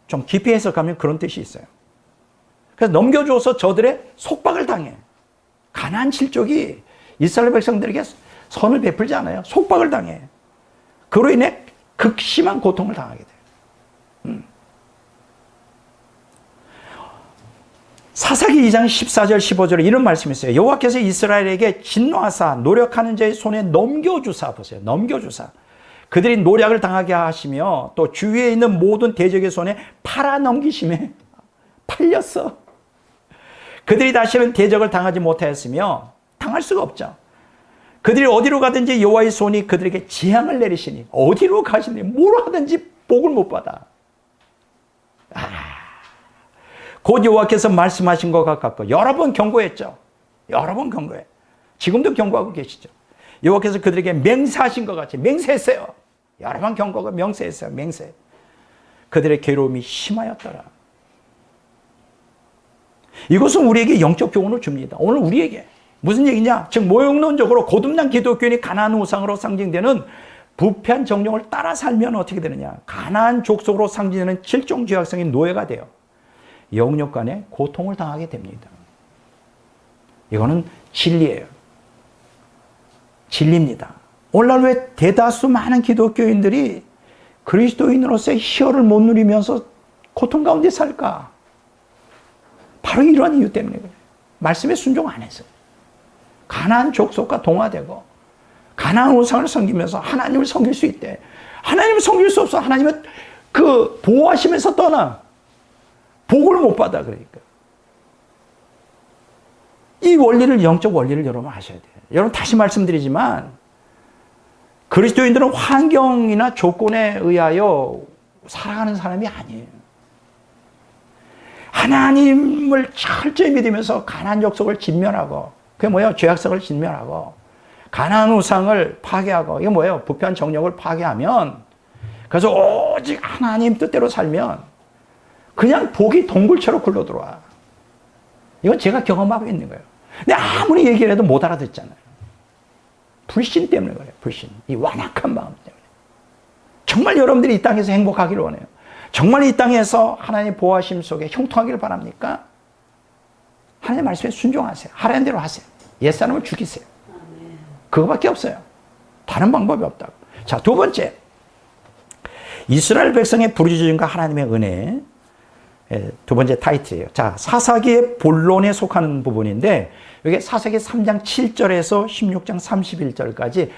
좀 깊이 해석하면 그런 뜻이 있어요. 그래서 넘겨줘서 저들의 속박을 당해. 가나안 7족이 이스라엘 백성들에게 선을 베풀지 않아요. 속박을 당해. 그로 인해 극심한 고통을 당하게 돼요. 사사기 2장 14절 15절에 이런 말씀이 있어요. 여호와께서 이스라엘에게 진노하사 노력하는 자의 손에 넘겨주사, 보세요. 넘겨주사. 그들이 노력을 당하게 하시며 또 주위에 있는 모든 대적의 손에 팔아넘기심에 팔렸어. 그들이 다시는 대적을 당하지 못하였으며 당할 수가 없죠. 그들이 어디로 가든지 여호와의 손이 그들에게 재앙을 내리시니 어디로 가시니 뭘 하든지 복을 못 받아. 곧 여호와께서 말씀하신 것 같고 여러 번 경고했죠. 여러 번 경고해. 지금도 경고하고 계시죠. 여호와께서 그들에게 맹세하신 것 같이 맹세했어요. 여러 번 경고하고 명세했어요. 맹세. 그들의 괴로움이 심하였더라. 이것은 우리에게 영적 교훈을 줍니다. 오늘 우리에게. 무슨 얘기냐? 즉 모형론적으로 거듭난 기독교인이 가나안 우상으로 상징되는 부패한 정령을 따라 살면 어떻게 되느냐? 가나안 족속으로 상징되는 7종 죄악성인 노예가 돼요. 영육 간에 고통을 당하게 됩니다. 이거는 진리예요. 진리입니다. 오늘날 왜 대다수 많은 기독교인들이 그리스도인으로서의 희열을 못 누리면서 고통 가운데 살까? 바로 이러한 이유 때문에 그래요. 말씀에 순종 안 해서. 가나안 족속과 동화되고 가나안 우상을 섬기면서 하나님을 섬길 수 있대. 하나님을 섬길 수 없어. 하나님은 그 보호하시면서 떠나. 복을 못 받아. 그러니까. 이 원리를, 영적 원리를 여러분 아셔야 돼요. 여러분 다시 말씀드리지만 그리스도인들은 환경이나 조건에 의하여 살아가는 사람이 아니에요. 하나님을 철저히 믿으면서 가나안 족속을 진멸하고, 그게 뭐예요? 죄악성을 진멸하고 가나안 우상을 파괴하고, 이게 뭐예요? 부패한 정욕을 파괴하면, 그래서 오직 하나님 뜻대로 살면 그냥 복이 동굴처럼 굴러들어와. 이건 제가 경험하고 있는 거예요. 근데 아무리 얘기를 해도 못 알아듣잖아요. 불신 때문에 그래요. 불신. 이 완악한 마음 때문에. 정말 여러분들이 이 땅에서 행복하기를 원해요. 정말 이 땅에서 하나님의 보호하심 속에 형통하기를 바랍니까? 하나님의 말씀에 순종하세요. 하라는 대로 하세요. 옛사람을 죽이세요. 그거밖에 없어요. 다른 방법이 없다고. 자, 두 번째. 이스라엘 백성의 부르짖음과 하나님의 은혜. 두 번째 타이틀이에요. 자, 사사기의 본론에 속하는 부분인데, 이게 사사기 3장 7절에서 16장 31절까지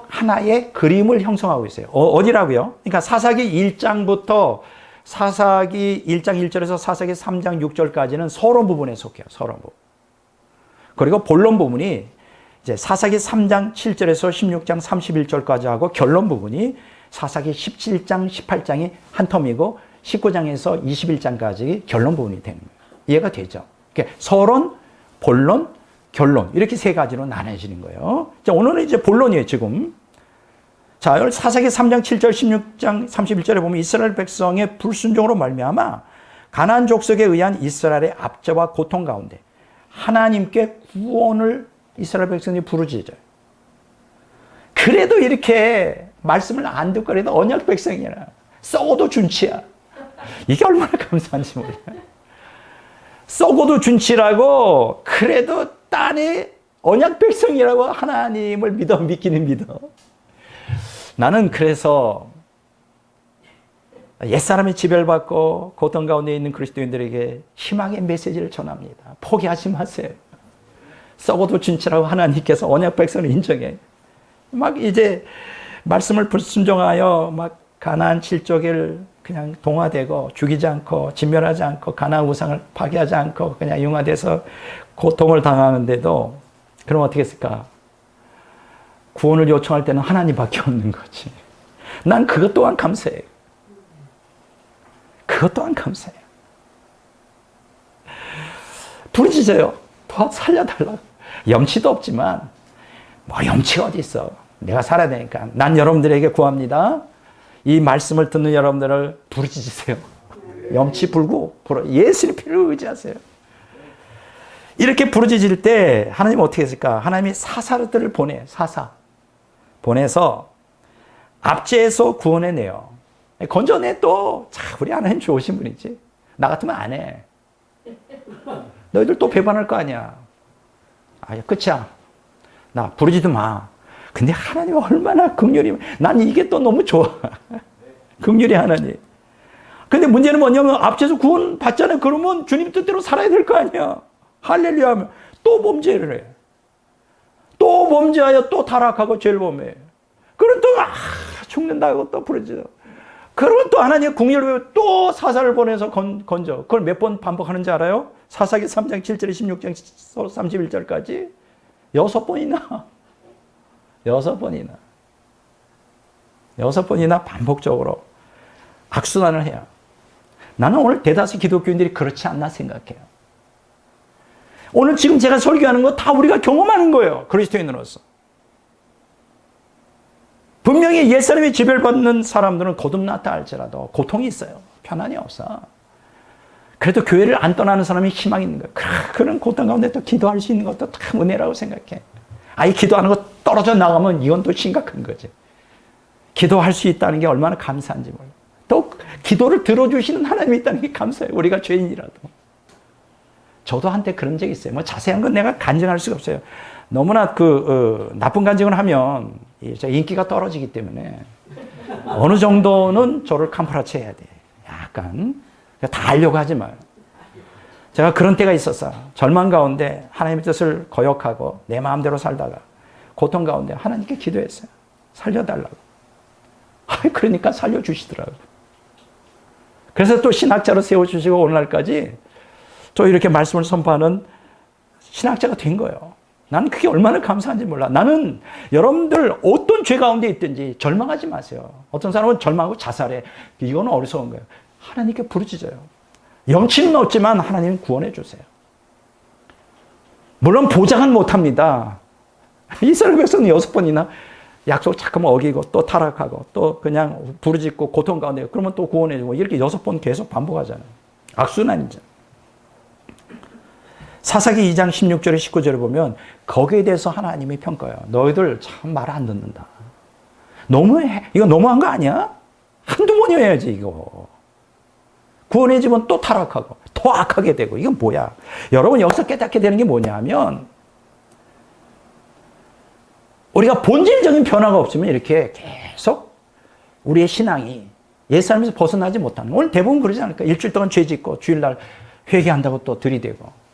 하나의 그림을 형성하고 있어요. 어디라고요? 그러니까 사사기 1장부터 사사기 1장 1절에서 사사기 3장 6절까지는 서론 부분에 속해요. 서론 부분. 그리고 본론 부분이 이제 사사기 3장 7절에서 16장 31절까지 하고, 결론 부분이 사사기 17장 18장이 한 텀이고 19장에서 21장까지 결론 부분이 되는 거예요. 이해가 되죠? 그러니까 서론, 본론, 결론, 이렇게 세 가지로 나눠지는 거예요. 자, 오늘은 이제 본론이에요, 지금. 자, 사사기 3장 7절 16장 31절에 보면 이스라엘 백성의 불순종으로 말미암아 가나안 족속에 의한 이스라엘의 압제와 고통 가운데 하나님께 구원을 이스라엘 백성이 부르짖어요. 그래도 이렇게 말씀을 안 듣고 그래도 언약 백성이라 썩어도 준치야. 이게 얼마나 감사한지 몰라요. 썩어도 준치라고, 그래도 딸이 언약 백성이라고 하나님을 믿기는 믿어. 나는 그래서 옛사람이 지배받고 고통 가운데 있는 그리스도인들에게 희망의 메시지를 전합니다. 포기하지 마세요. 썩어도 진치라고 하나님께서 언약 백성을 인정해. 막 이제 말씀을 불순종하여 막 가나안 7족을 그냥 동화되고 죽이지 않고 진멸하지 않고 가나안 우상을 파괴하지 않고 그냥 융화돼서 고통을 당하는데도 그럼 어떻게 했을까? 구원을 요청할 때는 하나님밖에 없는 거지. 난 그것 또한 감사해요. 그것 또한 감사해요. 부르짖어요. 더 살려달라고. 염치도 없지만 뭐 염치가 어디 있어. 내가 살아야 되니까. 난 여러분들에게 구합니다. 이 말씀을 듣는 여러분들을 부르짖으세요. 염치 불고 예수의 피를 의지하세요. 이렇게 부르짖을 때 하나님 어떻게 했을까? 하나님이 사사들을 사사 보내서 압제해서 구원해내요. 건져내 또. 자, 우리 하나님 좋으신 분이지. 나 같으면 안 해. 너희들 또 배반할 거 아니야. 아, 끝이야. 나 부르지도 마. 근데 하나님 얼마나 긍휼이, 난 이게 또 너무 좋아. 긍휼이 하나님. 근데 문제는 뭐냐면 앞에서 구원 받잖아요. 그러면 주님 뜻대로 살아야 될 거 아니야. 할렐루야 하면 또 범죄를 해. 또 범죄하여 또 타락하고 죄를 범해. 그럼 또 죽는다고 또 부르짖어. 그러면 또 하나님의 긍휼을 또 사사를 보내서 건져. 그걸 몇 번 반복하는지 알아요? 사사기 3장 7절 16장 31절까지 6번이나. 6번이나 반복적으로 악순환을 해요. 나는 오늘 대다수 기독교인들이 그렇지 않나 생각해요. 오늘 지금 제가 설교하는 거 다 우리가 경험하는 거예요. 그리스도인으로서. 분명히 옛사람이 지배받는 사람들은 거듭났다 할지라도 고통이 있어요. 편안이 없어. 그래도 교회를 안 떠나는 사람이 희망이 있는 거예요. 그런 고통 가운데 또 기도할 수 있는 것도 참 은혜라고 생각해. 이 기도하는 거 떨어져 나가면 이건 또 심각한 거지. 기도할 수 있다는 게 얼마나 감사한지 몰라요. 또 기도를 들어주시는 하나님이 있다는 게 감사해요. 우리가 죄인이라도. 저도 한때 그런 적이 있어요. 뭐 자세한 건 내가 간증할 수가 없어요. 너무나 나쁜 간증을 하면 인기가 떨어지기 때문에 어느 정도는 저를 캄프라치 해야 돼. 약간. 다 하려고 하지 마요. 제가 그런 때가 있었어요. 절망 가운데 하나님의 뜻을 거역하고 내 마음대로 살다가 고통 가운데 하나님께 기도했어요. 살려달라고. 그러니까 살려주시더라고요. 그래서 또 신학자로 세워주시고 오늘날까지 또 이렇게 말씀을 선포하는 신학자가 된 거예요. 나는 그게 얼마나 감사한지 몰라. 나는 여러분들 어떤 죄 가운데 있든지 절망하지 마세요. 어떤 사람은 절망하고 자살해. 이거는 어리석은 거예요. 하나님께 부르짖어요. 염치는 없지만 하나님은 구원해 주세요. 물론 보장은 못합니다. 이스라엘 백성은 6번이나 약속을 자꾸만 어기고 또 타락하고 또 그냥 부르짖고 고통 가운데 그러면 또 구원해 주고 이렇게 6번 계속 반복하잖아요. 악순환이죠. 사사기 2장 16절에 19절에 보면 거기에 대해서 하나님이 평가해요. 너희들 참 말 안 듣는다. 너무해. 이거 너무한 거 아니야? 한두 번이어야지 이거. 구원해주면 또 타락하고 더 악하게 되고 이건 뭐야? 여러분 여기서 깨닫게 되는 게 뭐냐면 우리가 본질적인 변화가 없으면 이렇게 계속 우리의 신앙이 옛사람에서 벗어나지 못하는 오늘 대부분 그러지 않을까? 일주일 동안 죄 짓고 주일날 회개한다고 또 들이대고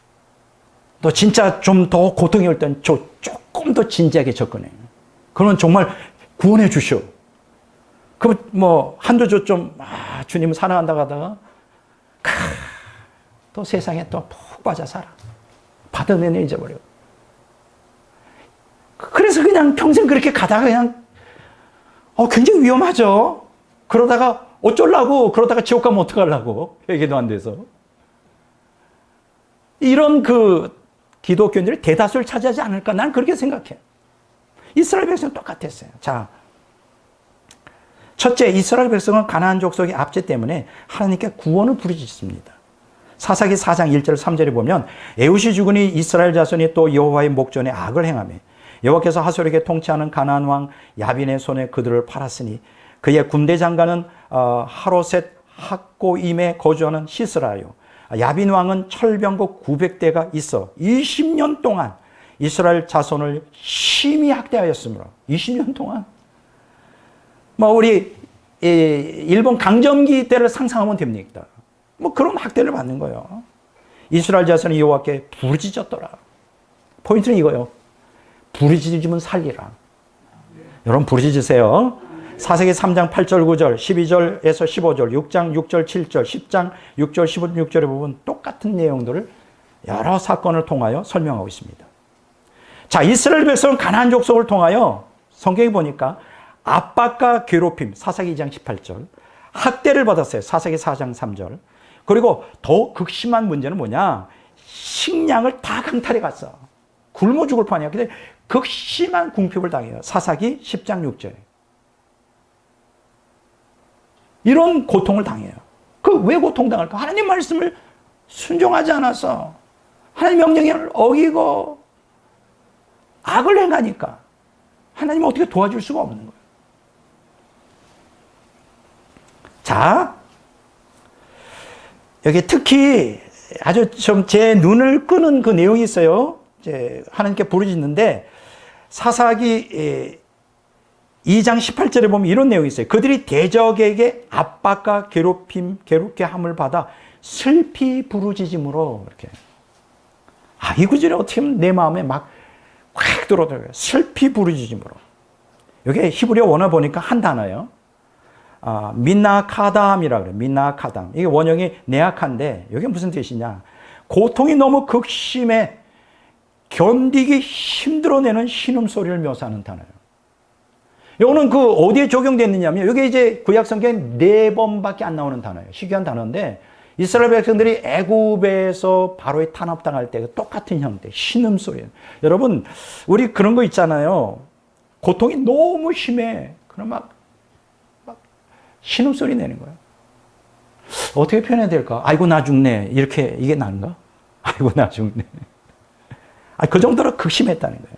또 진짜 좀 더 고통이 올 때는 조금 더 진지하게 접근해요. 그러면 정말 구원해 주시오. 그럼 뭐 한두 주 좀 주님을 사랑한다고 하다가 또 세상에 또 푹 빠져 살아. 받은 은혜 잊어버려. 그래서 그냥 평생 그렇게 가다가 그냥 굉장히 위험하죠. 그러다가 어쩌려고 그러다가 지옥 가면 어떡하려고 회개도 안 돼서. 이런 기독교인들이 대다수를 차지하지 않을까 난 그렇게 생각해. 이스라엘 백성은 똑같았어요. 자, 첫째, 이스라엘 백성은 가나안 족속의 압제 때문에 하나님께 구원을 부르짖습니다. 사사기 4장 1절 3절에 보면 에웃이 죽으니 이스라엘 자손이 또 여호와의 목전에 악을 행하며 여호와께서 하솔에게 통치하는 가나안 왕 야빈의 손에 그들을 팔았으니 그의 군대 장관은 하로셋 학고임에 거주하는 시스라요. 야빈 왕은 철병거 900대가 있어 20년 동안 이스라엘 자손을 심히 학대하였으므로 20년 동안 우리 일본 강점기 때를 상상하면 됩니다. 뭐 그런 학대를 받는 거예요. 이스라엘 자손이 여호와께 부르짖었더라. 포인트는 이거예요. 부르짖으면 살리라. 여러분 부르짖으세요. 사사기 3장 8절 9절 12절에서 15절 6장 6절 7절 10장 6절 16절에 보면 똑같은 내용들을 여러 사건을 통하여 설명하고 있습니다. 자, 이스라엘 백성은 가나안 족속을 통하여 성경에 보니까 압박과 괴롭힘 사사기 2장 18절 학대를 받았어요. 사사기 4장 3절. 그리고 더 극심한 문제는 뭐냐? 식량을 다 강탈해 갔어. 굶어 죽을 판이야. 근데 극심한 궁핍을 당해요. 사사기 10장 6절. 이런 고통을 당해요. 그 왜 고통당할까? 하나님 말씀을 순종하지 않아서 하나님 명령을 어기고 악을 행하니까 하나님은 어떻게 도와줄 수가 없는 거예요. 자, 여기 특히 아주 좀 제 눈을 끄는 그 내용이 있어요. 이제 하나님께 부르짖는데 사사기 2장 18절에 보면 이런 내용이 있어요. 그들이 대적에게 압박과 괴롭게 함을 받아 슬피 부르짖음으로 이렇게. 이 구절이 어떻게 보면 내 마음에 막 확 들어들어요. 슬피 부르짖음으로. 이게 히브리어 원어 보니까 한 단어예요. 민나카담이라고 그래요. 민나카담. 이게 원형이 내악한데 이게 무슨 뜻이냐. 고통이 너무 극심해 견디기 힘들어내는 신음소리를 묘사하는 단어예요. 이거는 그 어디에 적용됐느냐면 이게 이제 구약 성경에 4번밖에 안 나오는 단어예요. 희귀한 단어인데 이스라엘 백성들이 애굽에서 바로에 탄압당할 때 똑같은 형태, 신음소리. 여러분, 우리 그런 거 있잖아요. 고통이 너무 심해. 그럼 막 신음소리 내는 거예요. 어떻게 표현해야 될까? 아이고 나 죽네. 이렇게 이게 나은가? 아이고 나 죽네. 그 정도로 극심했다는 거예요.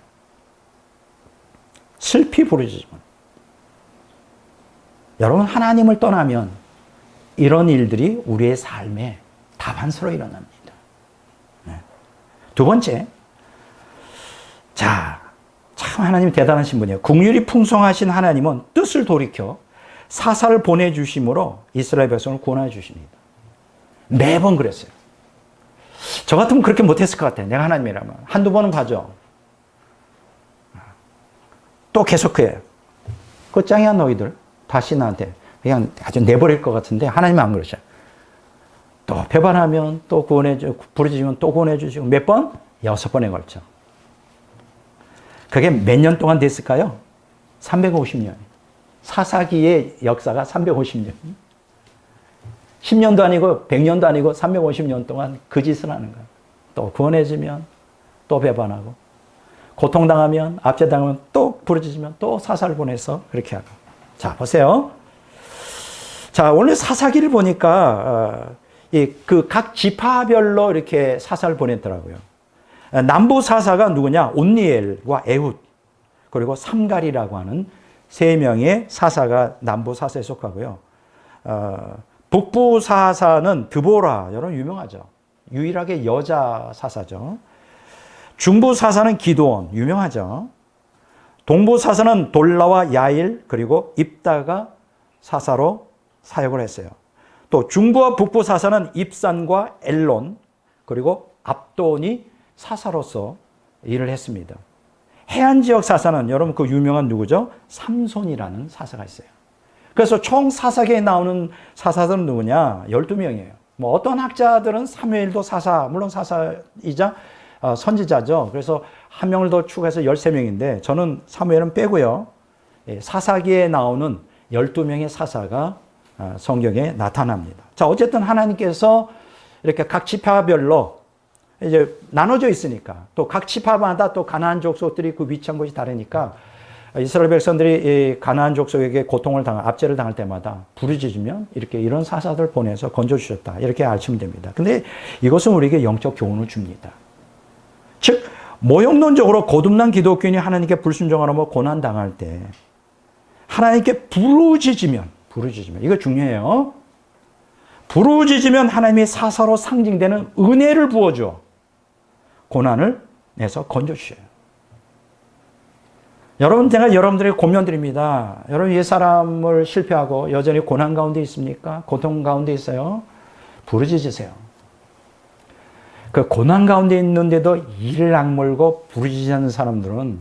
슬피 부르짖으면. 여러분, 하나님을 떠나면 이런 일들이 우리의 삶에 다반사로 일어납니다. 네. 두 번째, 자, 참 하나님 대단하신 분이에요. 긍휼이 풍성하신 하나님은 뜻을 돌이켜 사사를 보내주심으로 이스라엘 백성을 구원해 주십니다. 매번 그랬어요. 저 같으면 그렇게 못했을 것 같아요. 내가 하나님이라면. 한두 번은 봐줘. 또 계속해. 끝장이야 너희들. 다시 나한테. 그냥 아주 내버릴 것 같은데 하나님은 안 그러셔. 또 배반하면 또 구원해주고 부르짖으면 또 구원해주시고 몇 번? 6번에 걸쳐. 그게 몇 년 동안 됐을까요? 350년. 사사기의 역사가 350년. 10년도 아니고 100년도 아니고 350년 동안 그 짓을 하는 거예요. 또 구원해주면 또 배반하고 고통당하면 압제당하면 또 부르짖으면 또 사사를 보내서 그렇게 하고. 자, 보세요. 자, 오늘 사사기를 보니까 그 각 지파별로 이렇게 사사를 보냈더라고요. 남부 사사가 누구냐? 온니엘과 에훗 그리고 삼갈이라고 하는 3명의 사사가 남부 사사에 속하고요. 북부 사사는 드보라, 여러분 유명하죠. 유일하게 여자 사사죠. 중부 사사는 기드온, 유명하죠. 동부 사사는 돌라와 야일 그리고 입다가 사사로 사역을 했어요. 또 중부와 북부 사사는 입산과 엘론 그리고 압돈이 사사로서 일을 했습니다. 해안 지역 사사는 여러분 그 유명한 누구죠? 삼손이라는 사사가 있어요. 그래서 총 사사기에 나오는 사사들은 누구냐? 12명이에요. 뭐 어떤 학자들은 사무엘도 사사, 물론 사사이자 선지자죠. 그래서 한 명을 더 추가해서 13명인데 저는 사무엘은 빼고요. 사사기에 나오는 12명의 사사가 성경에 나타납니다. 자, 어쨌든 하나님께서 이렇게 각 지파별로 이제 나눠져 있으니까 또 각 지파마다 또 가나안 족속들이 그 위치한 곳이 다르니까 이스라엘 백성들이 가나안 족속에게 고통을 압제를 당할 때마다 부르짖으면 이렇게 이런 사사들 보내서 건져주셨다. 이렇게 아시면 됩니다. 근데 이것은 우리에게 영적 교훈을 줍니다. 즉, 모형론적으로 거듭난 기독교인이 하나님께 불순종하며 고난당할 때 하나님께 부르짖으면 이거 중요해요. 부르짖으면 하나님의 사사로 상징되는 은혜를 부어줘 고난을 내서 건져주셔요. 여러분, 제가 여러분들에게 고민드립니다. 여러분, 옛사람을 실패하고 여전히 고난 가운데 있습니까? 고통 가운데 있어요? 부르짖으세요. 그 고난 가운데 있는데도 이를 악물고 부르짖는 사람들은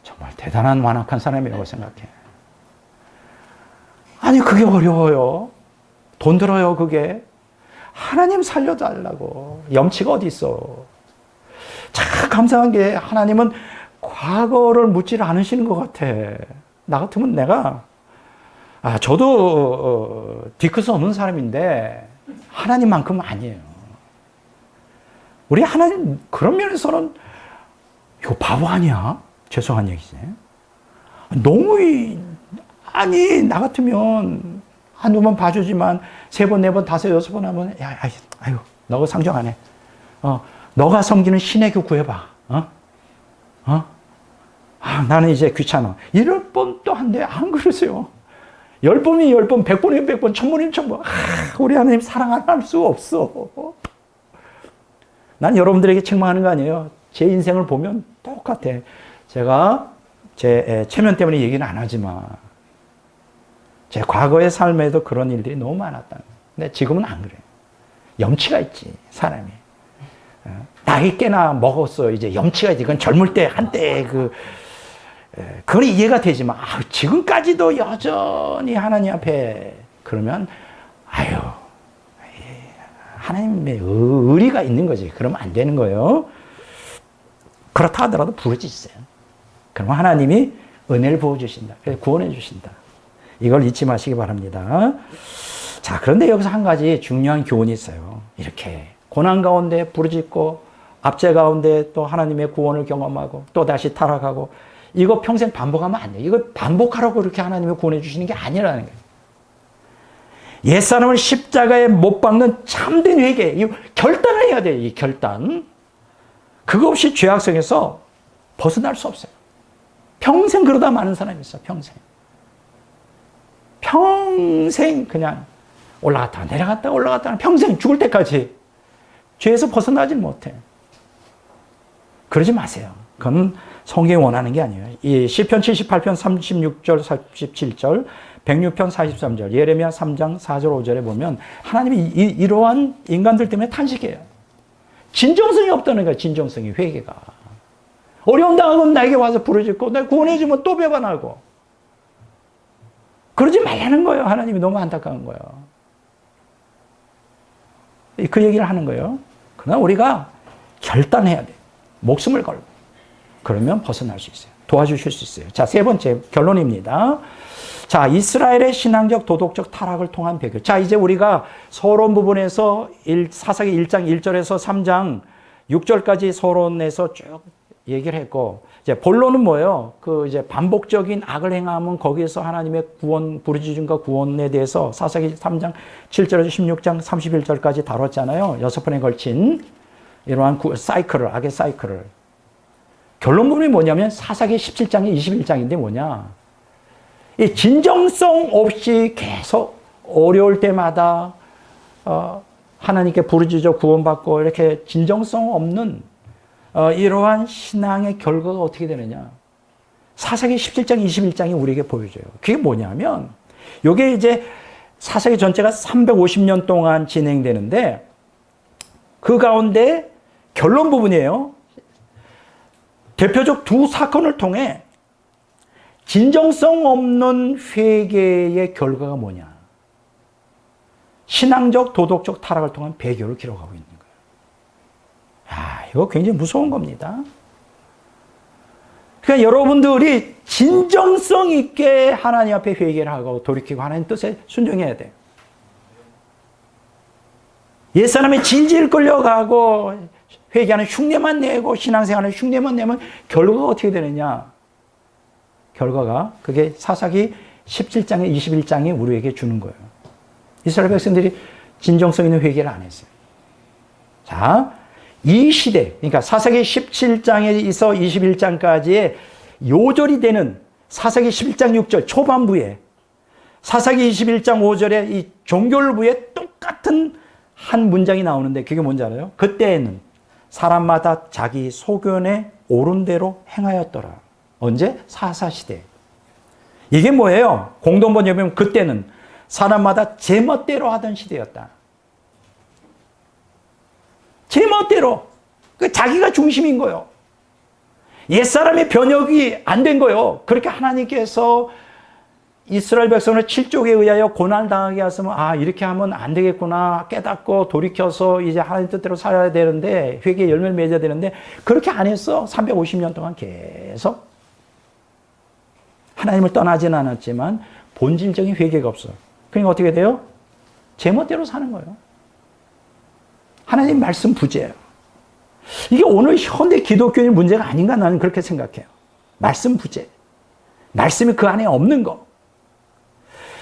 정말 대단한 완악한 사람이라고 생각해. 아니, 그게 어려워요. 돈 들어요, 그게. 하나님 살려달라고. 염치가 어디 있어. 참 감사한 게 하나님은 과거를 묻지를 않으시는 것 같아. 나 같으면 내가, 저도 뒤끝 없는 사람인데 하나님만큼은 아니에요. 우리 하나님 그런 면에서는 이거 바보 아니야? 죄송한 얘기지. 너무 아니 나 같으면 한두 번 봐주지만 세 번, 네 번, 다섯, 여섯 번 하면 아유 너가 상정 안 해. 너가 섬기는 신의 교 구해봐. 나는 이제 귀찮아. 이럴 뻔도 한데 안 그러세요. 10번이면 10번, 100번이면 100번, 1000번이면 1000번. 우리 하나님 사랑 안 할 수 없어. 난 여러분들에게 책망하는 거 아니에요. 제 인생을 보면 똑같아. 제가 제 체면 때문에 얘기는 안 하지만 제 과거의 삶에도 그런 일들이 너무 많았다. 근데 지금은 안 그래요. 염치가 있지, 사람이. 나이 꽤나 먹었어. 이제 염치가 있지. 그건 젊을 때, 한때 그건 이해가 되지만, 지금까지도 여전히 하나님 앞에 그러면, 하나님의 의리가 있는 거지. 그러면 안 되는 거예요. 그렇다 하더라도 부르짖으세요. 그럼 하나님이 은혜를 부어주신다. 구원해 주신다. 이걸 잊지 마시기 바랍니다. 자, 그런데 여기서 한 가지 중요한 교훈이 있어요. 이렇게 고난 가운데 부르짖고 압제 가운데 또 하나님의 구원을 경험하고 또 다시 타락하고 이거 평생 반복하면 안 돼요. 이거 반복하라고 그렇게 하나님이 구원해 주시는 게 아니라는 거예요. 옛사람을 십자가에 못 박는 참된 회개, 이 결단을 해야 돼요. 이 결단. 그거 없이 죄악성에서 벗어날 수 없어요. 평생 그러다 마는 사람이 있어. 평생 그냥 올라갔다 내려갔다 올라갔다 평생 죽을 때까지 죄에서 벗어나지 못해. 그러지 마세요. 그건 성경이 원하는 게 아니에요. 이 시편 78편 36절 47절 106편 43절 예레미야 3장 4절 5절에 보면 하나님이 이러한 인간들 때문에 탄식해요. 진정성이 없다는 거야. 진정성이. 회개가. 어려움 당하면 나에게 와서 부르짖고 내가 구원해주면 또 배반하고 그러지 말라는 거예요. 하나님이 너무 안타까운 거예요. 그 얘기를 하는 거예요. 그러나 우리가 결단해야 돼. 목숨을 걸고. 그러면 벗어날 수 있어요. 도와주실 수 있어요. 자, 세 번째 결론입니다. 자, 이스라엘의 신앙적 도덕적 타락을 통한 배경. 자, 이제 우리가 서론 부분에서 사사기 1장 1절에서 3장 6절까지 서론에서 쭉 얘기를 했고, 이제 본론은 뭐예요? 이제 반복적인 악을 행하면 거기에서 하나님의 구원, 부르짖음과 구원에 대해서 사사기 3장 7절에서 16장 31절까지 다뤘잖아요. 6번에 걸친 이러한 사이클을, 악의 사이클을. 결론 부분이 뭐냐면 사사기 17장에 21장인데 뭐냐? 이 진정성 없이 계속 어려울 때마다 하나님께 부르짖어 구원받고 이렇게 진정성 없는 이러한 신앙의 결과가 어떻게 되느냐? 사사기 17장, 21장이 우리에게 보여줘요. 그게 뭐냐면 이게 이제 사사기 전체가 350년 동안 진행되는데 그 가운데 결론 부분이에요. 대표적 두 사건을 통해 진정성 없는 회개의 결과가 뭐냐? 신앙적, 도덕적 타락을 통한 배교를 기록하고 있는 거예요. 이거 굉장히 무서운 겁니다. 그러니까 여러분들이 진정성 있게 하나님 앞에 회개를 하고 돌이키고 하나님 뜻에 순종해야 돼요. 옛사람이 질질 끌려가고 회개하는 흉내만 내고 신앙생활하는 흉내만 내면 결과가 어떻게 되느냐? 결과가 그게 사사기 17장에 21장이 우리에게 주는 거예요. 이스라엘 백성들이 진정성 있는 회개를 안 했어요. 자, 이 시대, 그러니까 사사기 17장에서 21장까지의 요절이 되는 사사기 11장 6절 초반부에 사사기 21장 5절에 이 종결부에 똑같은 한 문장이 나오는데 그게 뭔지 알아요? 그때에는 사람마다 자기 소견에 옳은 대로 행하였더라. 언제? 사사시대. 이게 뭐예요? 공동번역이면 그때는 사람마다 제멋대로 하던 시대였다. 제멋대로. 자기가 중심인 거예요. 옛사람의 변혁이 안 된 거예요. 그렇게 하나님께서 이스라엘 백성을 칠족에 의하여 고난을 당하게 하시면 이렇게 하면 안 되겠구나 깨닫고 돌이켜서 이제 하나님 뜻대로 살아야 되는데 회개의 열매를 맺어야 되는데 그렇게 안 했어. 350년 동안 계속 하나님을 떠나지는 않았지만 본질적인 회개가 없어. 그러니까 어떻게 돼요? 제멋대로 사는 거예요. 하나님 말씀 부재예요. 이게 오늘 현대 기독교인 문제가 아닌가 나는 그렇게 생각해요. 말씀 부재. 말씀이 그 안에 없는 거.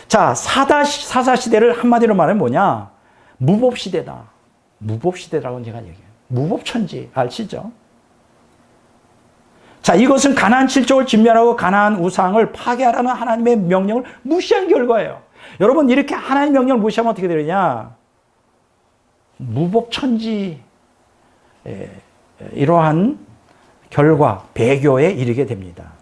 자, 사사시대를 한마디로 말하면 뭐냐? 무법시대다. 무법시대라고 제가 얘기해요. 무법천지 아시죠? 자, 이것은 가나안 7족을 진멸하고 가나안 우상을 파괴하라는 하나님의 명령을 무시한 결과예요. 여러분 이렇게 하나님의 명령을 무시하면 어떻게 되느냐? 무법천지 이러한 결과, 배교에 이르게 됩니다.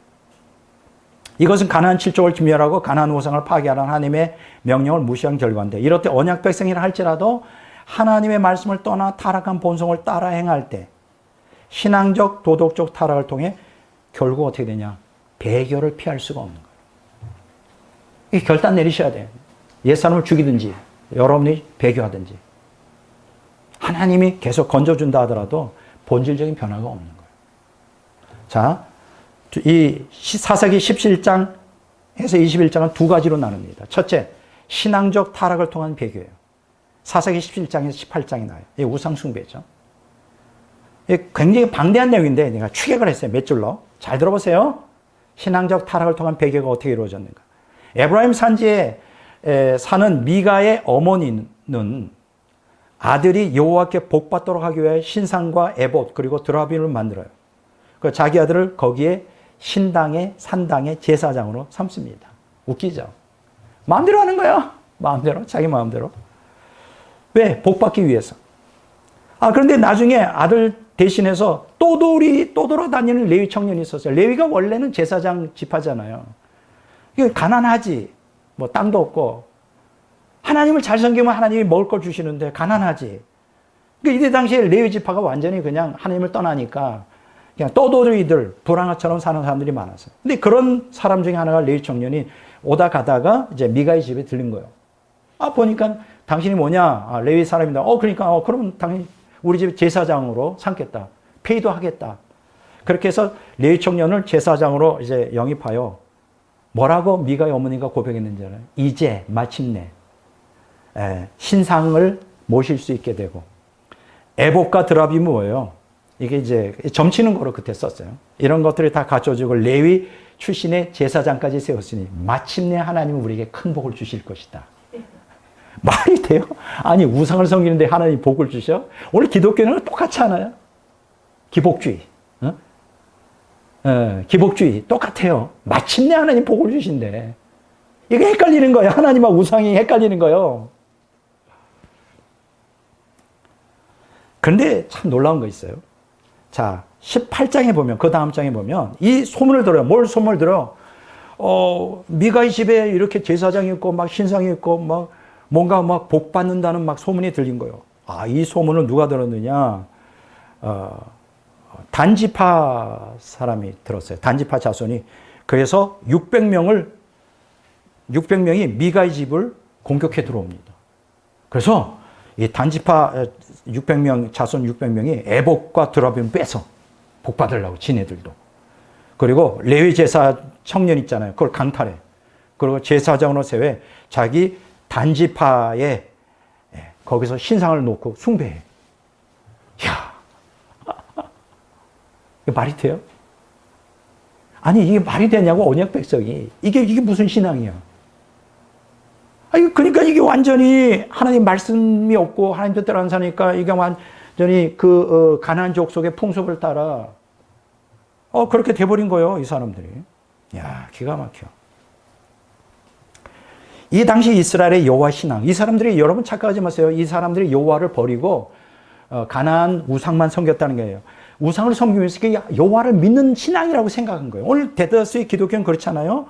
이것은 가나안 7족을 진멸하고 가나안 우상을 파괴하라는 하나님의 명령을 무시한 결과인데 이럴 때 언약 백성이라 할지라도 하나님의 말씀을 떠나 타락한 본성을 따라 행할 때 신앙적, 도덕적 타락을 통해 결국 어떻게 되냐? 배교를 피할 수가 없는 거예요. 이 결단 내리셔야 돼요. 옛사람을 죽이든지 여러분이 배교하든지 하나님이 계속 건져준다 하더라도 본질적인 변화가 없는 거예요. 자, 이 사사기 17장에서 21장은 두 가지로 나눕니다. 첫째, 신앙적 타락을 통한 배교예요. 사사기 17장에서 18장이 나와요. 이게 우상숭배죠. 이게 굉장히 방대한 내용인데 내가 추격을 했어요. 몇 줄로. 잘 들어보세요. 신앙적 타락을 통한 배교가 어떻게 이루어졌는가. 에브라임 산지에 사는 미가의 어머니는 아들이 여호와께 복받도록 하기 위해 신상과 에봇 그리고 드라빔을 만들어요. 그 자기 아들을 거기에 신당의 산당의 제사장으로 삼습니다. 웃기죠? 마음대로 하는 거야. 마음대로. 자기 마음대로. 왜? 복받기 위해서. 그런데 나중에 아들 대신해서 떠돌아다니는 레위 청년이 있었어요. 레위가 원래는 제사장 지파잖아요. 이게 가난하지. 뭐 땅도 없고. 하나님을 잘 섬기면 하나님이 먹을 걸 주시는데 가난하지. 그러니까 이때 당시에 레위 지파가 완전히 그냥 하나님을 떠나니까 그냥 떠돌이들, 불황아처럼 사는 사람들이 많았어요. 근데 그런 사람 중에 하나가 레위 청년이 오다 가다가 이제 미가의 집에 들린 거예요. 보니까 당신이 뭐냐? 레위 사람이다. 그러니까, 그러면 당연히 우리 집 제사장으로 삼겠다. 페이도 하겠다. 그렇게 해서 레위 청년을 제사장으로 이제 영입하여 뭐라고 미가의 어머니가 고백했는지 알아요? 이제 마침내 신상을 모실 수 있게 되고 에봇과 드라빔이 뭐예요? 이게 이제 점치는 거로 그때 썼어요. 이런 것들이 다 갖춰지고 레위 출신의 제사장까지 세웠으니 마침내 하나님은 우리에게 큰 복을 주실 것이다. 말이 돼요? 아니 우상을 섬기는데 하나님 복을 주셔? 오늘 기독교는 똑같지 않아요? 기복주의. 기복주의 똑같아요. 마침내 하나님 복을 주신대. 이게 헷갈리는 거예요. 하나님하고 우상이 헷갈리는 거예요. 그런데 참 놀라운 거 있어요. 자, 18장에 보면, 그 다음 장에 보면, 이 소문을 들어요. 뭘 소문을 들어? 미가의 집에 이렇게 제사장이 있고, 막 신상이 있고, 막 뭔가 막 복 받는다는 막 소문이 들린 거예요. 이 소문을 누가 들었느냐? 단지파 사람이 들었어요. 단지파 자손이. 그래서 600명이 미가의 집을 공격해 들어옵니다. 그래서 이 단지파 600명, 자손 600명이 에봇과 드라빔 빼서 복 받으려고, 지네들도. 그리고 레위 제사 청년 있잖아요. 그걸 강탈해. 그리고 제사장으로 세워 자기 단지파에 거기서 신상을 놓고 숭배해. 이야. 이게 말이 돼요? 아니, 이게 말이 되냐고, 언약 백성이. 이게 무슨 신앙이야? 그러니까 이게 완전히 하나님 말씀이 없고 하나님 뜻대로 안 사니까 이게 완전히 가나안 족속의 풍습을 따라 그렇게 돼버린 거예요, 이 사람들이. 야, 기가 막혀. 이 당시 이스라엘의 여호와 신앙, 이 사람들이, 여러분 착각하지 마세요. 이 사람들이 여호와를 버리고 가나안 우상만 섬겼다는 거예요. 우상을 섬기면서 그게 여호와를 믿는 신앙이라고 생각한 거예요. 오늘 대다수의 기독교는 그렇잖아요.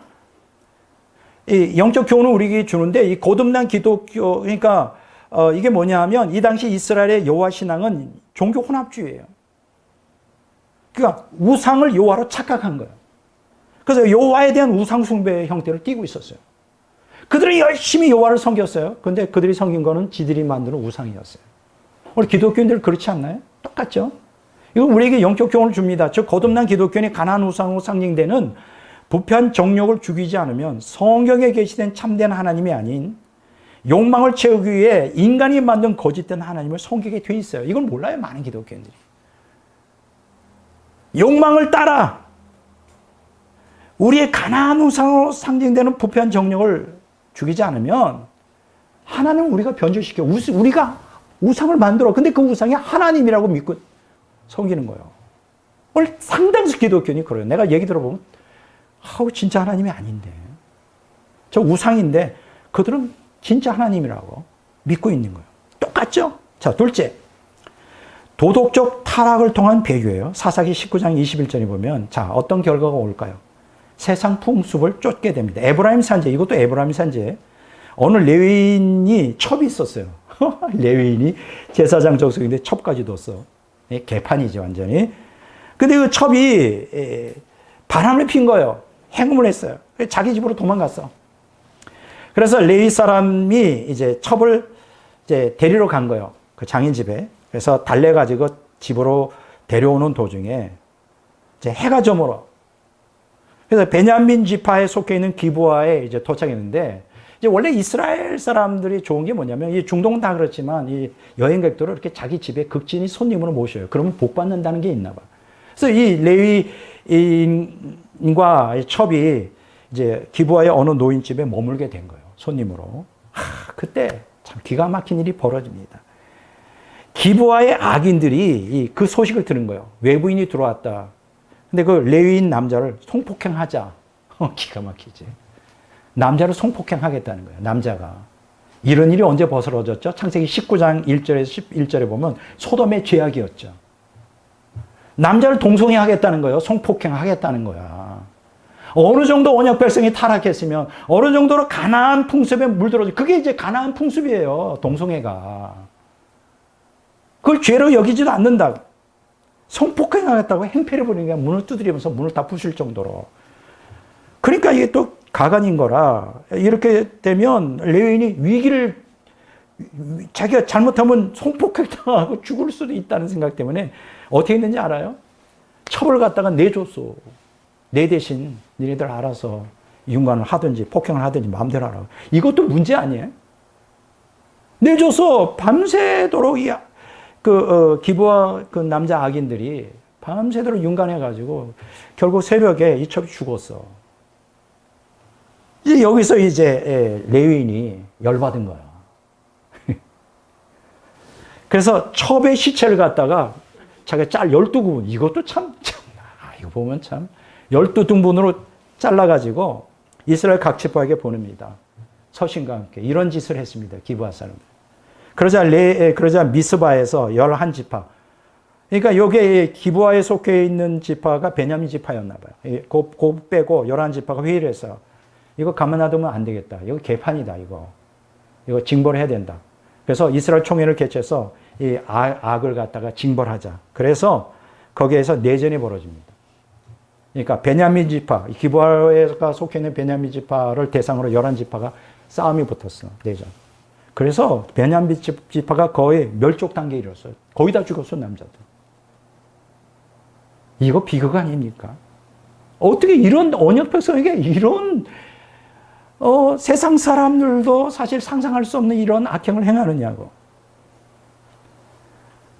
이 영적 교훈을 우리에게 주는데 이 거듭난 기독교, 그러니까 이게 뭐냐 하면 이 당시 이스라엘의 여호와 신앙은 종교 혼합주의예요. 그러니까 우상을 여호와로 착각한 거예요. 그래서 여호와에 대한 우상 숭배의 형태를 띠고 있었어요. 그들이 열심히 여호와를 섬겼어요. 그런데 그들이 섬긴 거는 지들이 만드는 우상이었어요. 우리 기독교인들 그렇지 않나요? 똑같죠? 이건 우리에게 영적 교훈을 줍니다. 즉 거듭난 기독교인이 가나안 우상으로 상징되는 부패한 정욕을 죽이지 않으면 성경에 계시된 참된 하나님이 아닌 욕망을 채우기 위해 인간이 만든 거짓된 하나님을 섬기게 돼 있어요. 이걸 몰라요, 많은 기독교인들이. 욕망을 따라 우리의 가나안 우상으로 상징되는 부패한 정욕을 죽이지 않으면 하나님을 우리가 변절시켜. 우리가 우상을 만들어. 근데 그 우상이 하나님이라고 믿고 섬기는 거예요. 오늘 상당수 기독교인이 그래요. 내가 얘기 들어보면 진짜 하나님이 아닌데. 저 우상인데 그들은 진짜 하나님이라고 믿고 있는 거예요. 똑같죠? 자, 둘째. 도덕적 타락을 통한 배교예요. 사사기 19장 21절에 보면 자, 어떤 결과가 올까요? 세상 풍습을 쫓게 됩니다. 에브라임 산지, 이것도 에브라임 산지에 어느 레위인이 첩이 있었어요. 레위인이 제사장 족속인데 첩까지 뒀어. 개판이지 완전히. 근데 그 첩이 바람을 핀 거예요. 행음을 했어요. 자기 집으로 도망갔어. 그래서 레위 사람이 이제 첩을 이제 데리러 간 거예요. 그 장인 집에. 그래서 달래가지고 집으로 데려오는 도중에 이제 해가 저물어. 그래서 베냐민 지파에 속해 있는 기브아에 이제 도착했는데, 이제 원래 이스라엘 사람들이 좋은 게 뭐냐면, 이 중동은 다 그렇지만, 이 여행객들을 이렇게 자기 집에 극진히 손님으로 모셔요. 그러면 복 받는다는 게 있나 봐. 그래서 이 레위인과 첩이 이제 기브아의 어느 노인집에 머물게 된 거예요. 손님으로. 그때 참 기가 막힌 일이 벌어집니다. 기브아의 악인들이 그 소식을 들은 거예요. 외부인이 들어왔다. 근데 그 레위인 남자를 성폭행하자. 기가 막히지. 남자를 성폭행하겠다는 거예요. 남자가. 이런 일이 언제 벌어졌죠? 창세기 19장 1절에서 11절에 보면 소돔의 죄악이었죠. 남자를 동성애하겠다는 거예요. 성폭행하겠다는 거야. 어느 정도 언약 백성이 타락했으면 어느 정도로 가나안 풍습에 물들어져. 그게 이제 가나안 풍습이에요. 동성애가. 그걸 죄로 여기지도 않는다. 성폭행하겠다고 행패를 부리니까 문을 두드리면서 문을 다 부술 정도로. 그러니까 이게 또 가관인 거라. 이렇게 되면 레위인이 위기를, 자기가 잘못하면 성폭행당하고 죽을 수도 있다는 생각 때문에 어떻게 했는지 알아요? 첩을 갖다가 내줬어. 내 대신 니네들 알아서 윤관을 하든지 폭행을 하든지 마음대로 하라고. 이것도 문제 아니에요? 내줘서 밤새도록 기브아 그 남자 악인들이 밤새도록 윤관해가지고 결국 새벽에 이 첩이 죽었어. 이제 여기서 이제 레위인이 열받은 거야. 그래서 첩의 시체를 갖다가 자기가 12구분, 이것도 이거 보면 참, 12등분으로 잘라가지고 이스라엘 각 지파에게 보냅니다. 서신과 함께. 이런 짓을 했습니다. 기브아 사람들. 그러자 미스바에서 11지파. 그러니까 여기에 기브아에 속해 있는 지파가 베냐민 지파였나 봐요. 그거 빼고 11지파가 회의를 했어요. 이거 가만 놔두면 안 되겠다. 이거 개판이다, 이거. 이거 징벌을 해야 된다. 그래서 이스라엘 총회를 개최해서 이 악을 갖다가 징벌하자. 그래서 거기에서 내전이 벌어집니다. 그러니까 베냐민 지파, 기브아가 속해 있는 베냐민 지파를 대상으로 11지파가 싸움이 붙었어. 내전. 그래서 베냐민 지파가 거의 멸족 단계에 이르렀어요. 거의 다 죽었어, 남자들. 이거 비극 아닙니까? 어떻게 이런 언약 백성에게 이런 세상 사람들도 사실 상상할 수 없는 이런 악행을 행하느냐고.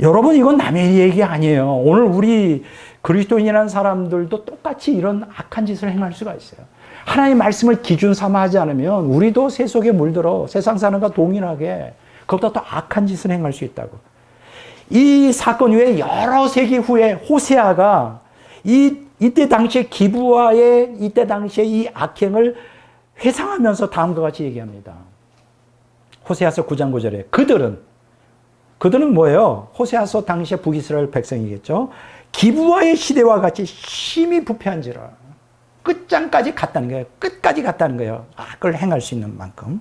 여러분, 이건 남의 얘기 아니에요. 오늘 우리 그리스도인이라는 사람들도 똑같이 이런 악한 짓을 행할 수가 있어요. 하나님의 말씀을 기준 삼아 하지 않으면 우리도 새 속에 물들어 세상 사람과 동일하게 그것보다 더 악한 짓을 행할 수 있다고. 이 사건 후에 여러 세기 후에 호세아가 이때 당시에 기브아의 이때 당시에 이 악행을 회상하면서 다음과 같이 얘기합니다. 호세아서 9장 9절에 그들은 뭐예요? 호세아서 당시에 북이스라엘 백성이겠죠. 기브와의 시대와 같이 심히 부패한지라. 끝장까지 갔다는 거예요. 끝까지 갔다는 거예요. 악을 행할 수 있는 만큼.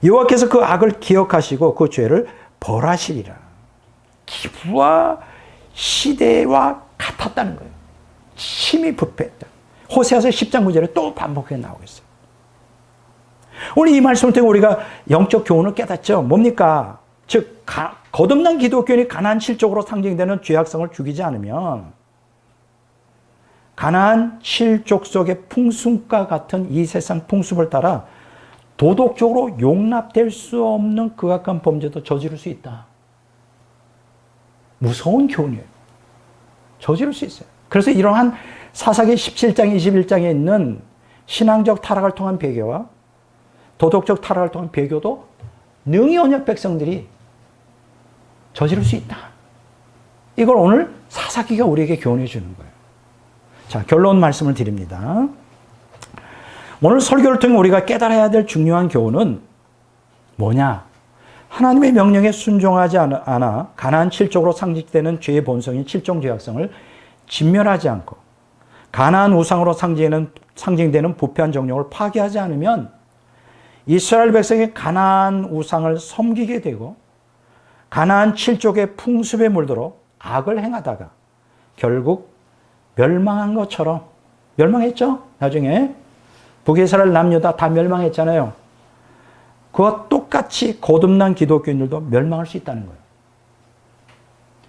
여호와께서 그 악을 기억하시고 그 죄를 벌하시리라. 기브와 시대와 같았다는 거예요. 심히 부패했다. 호세아서 10장 9절에 또 반복해 나오고 있어요. 오늘 이 말씀을 통해 우리가 영적 교훈을 깨닫죠. 뭡니까? 즉 거듭난 기독교인이 가나안 7족으로 상징되는 죄악성을 죽이지 않으면 가나안 7족 속의 풍습과 같은 이 세상 풍습을 따라 도덕적으로 용납될 수 없는 극악한 범죄도 저지를 수 있다. 무서운 교훈이에요. 저지를 수 있어요. 그래서 이러한 사사기 17장, 21장에 있는 신앙적 타락을 통한 배교와 도덕적 타락을 통한 배교도 능히 언약 백성들이 저지를 수 있다. 이걸 오늘 사사기가 우리에게 교훈해 주는 거예요. 자, 결론 말씀을 드립니다. 오늘 설교를 통해 우리가 깨달아야 될 중요한 교훈은 뭐냐? 하나님의 명령에 순종하지 않아 가나안 7족으로 상징되는 죄의 본성인 7종 죄악성을 진멸하지 않고 가나안 우상으로 상징되는 부패한 정욕을 파괴하지 않으면 이스라엘 백성이 가나안 우상을 섬기게 되고 가나안 7족의 풍습에 물들어 악을 행하다가 결국 멸망한 것처럼 멸망했죠? 나중에 북이스라엘 남유다 다 멸망했잖아요. 그와 똑같이 거듭난 기독교인들도 멸망할 수 있다는 거예요.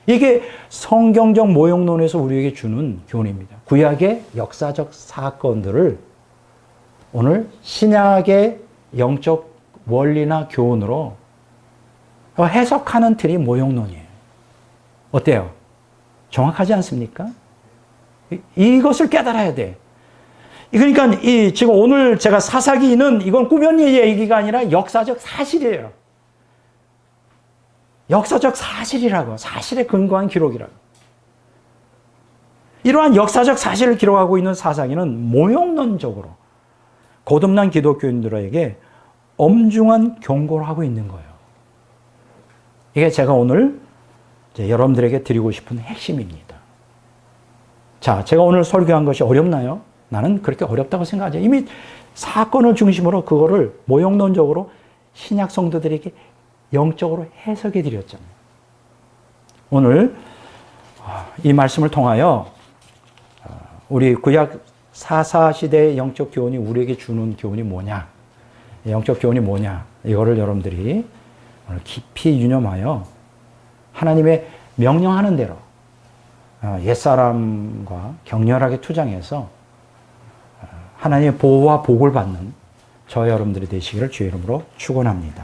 이게 성경적 모욕론에서 우리에게 주는 교훈입니다. 구약의 역사적 사건들을 오늘 신약의 영적 원리나 교훈으로 해석하는 틀이 모욕론이에요. 어때요? 정확하지 않습니까? 이것을 깨달아야 돼. 그러니까 지금 오늘 제가 사사기는 이건 꾸며낸 얘기가 아니라 역사적 사실이에요. 역사적 사실이라고. 사실에 근거한 기록이라고. 이러한 역사적 사실을 기록하고 있는 사사기는 모욕론적으로 거듭난 기독교인들에게 엄중한 경고를 하고 있는 거예요. 이게 제가 오늘 여러분들에게 드리고 싶은 핵심입니다. 자, 제가 오늘 설교한 것이 어렵나요? 나는 그렇게 어렵다고 생각하죠. 이미 사건을 중심으로 그거를 모욕론적으로 신약 성도들에게 영적으로 해석해 드렸잖아요. 오늘 이 말씀을 통하여 우리 구약 사사시대의 영적 교훈이 우리에게 주는 교훈이 뭐냐, 영적 교훈이 뭐냐, 이거를 여러분들이 오늘 깊이 유념하여 하나님의 명령하는 대로 옛사람과 격렬하게 투쟁해서 하나님의 보호와 복을 받는 저와 여러분들이 되시기를 주의 이름으로 축원합니다.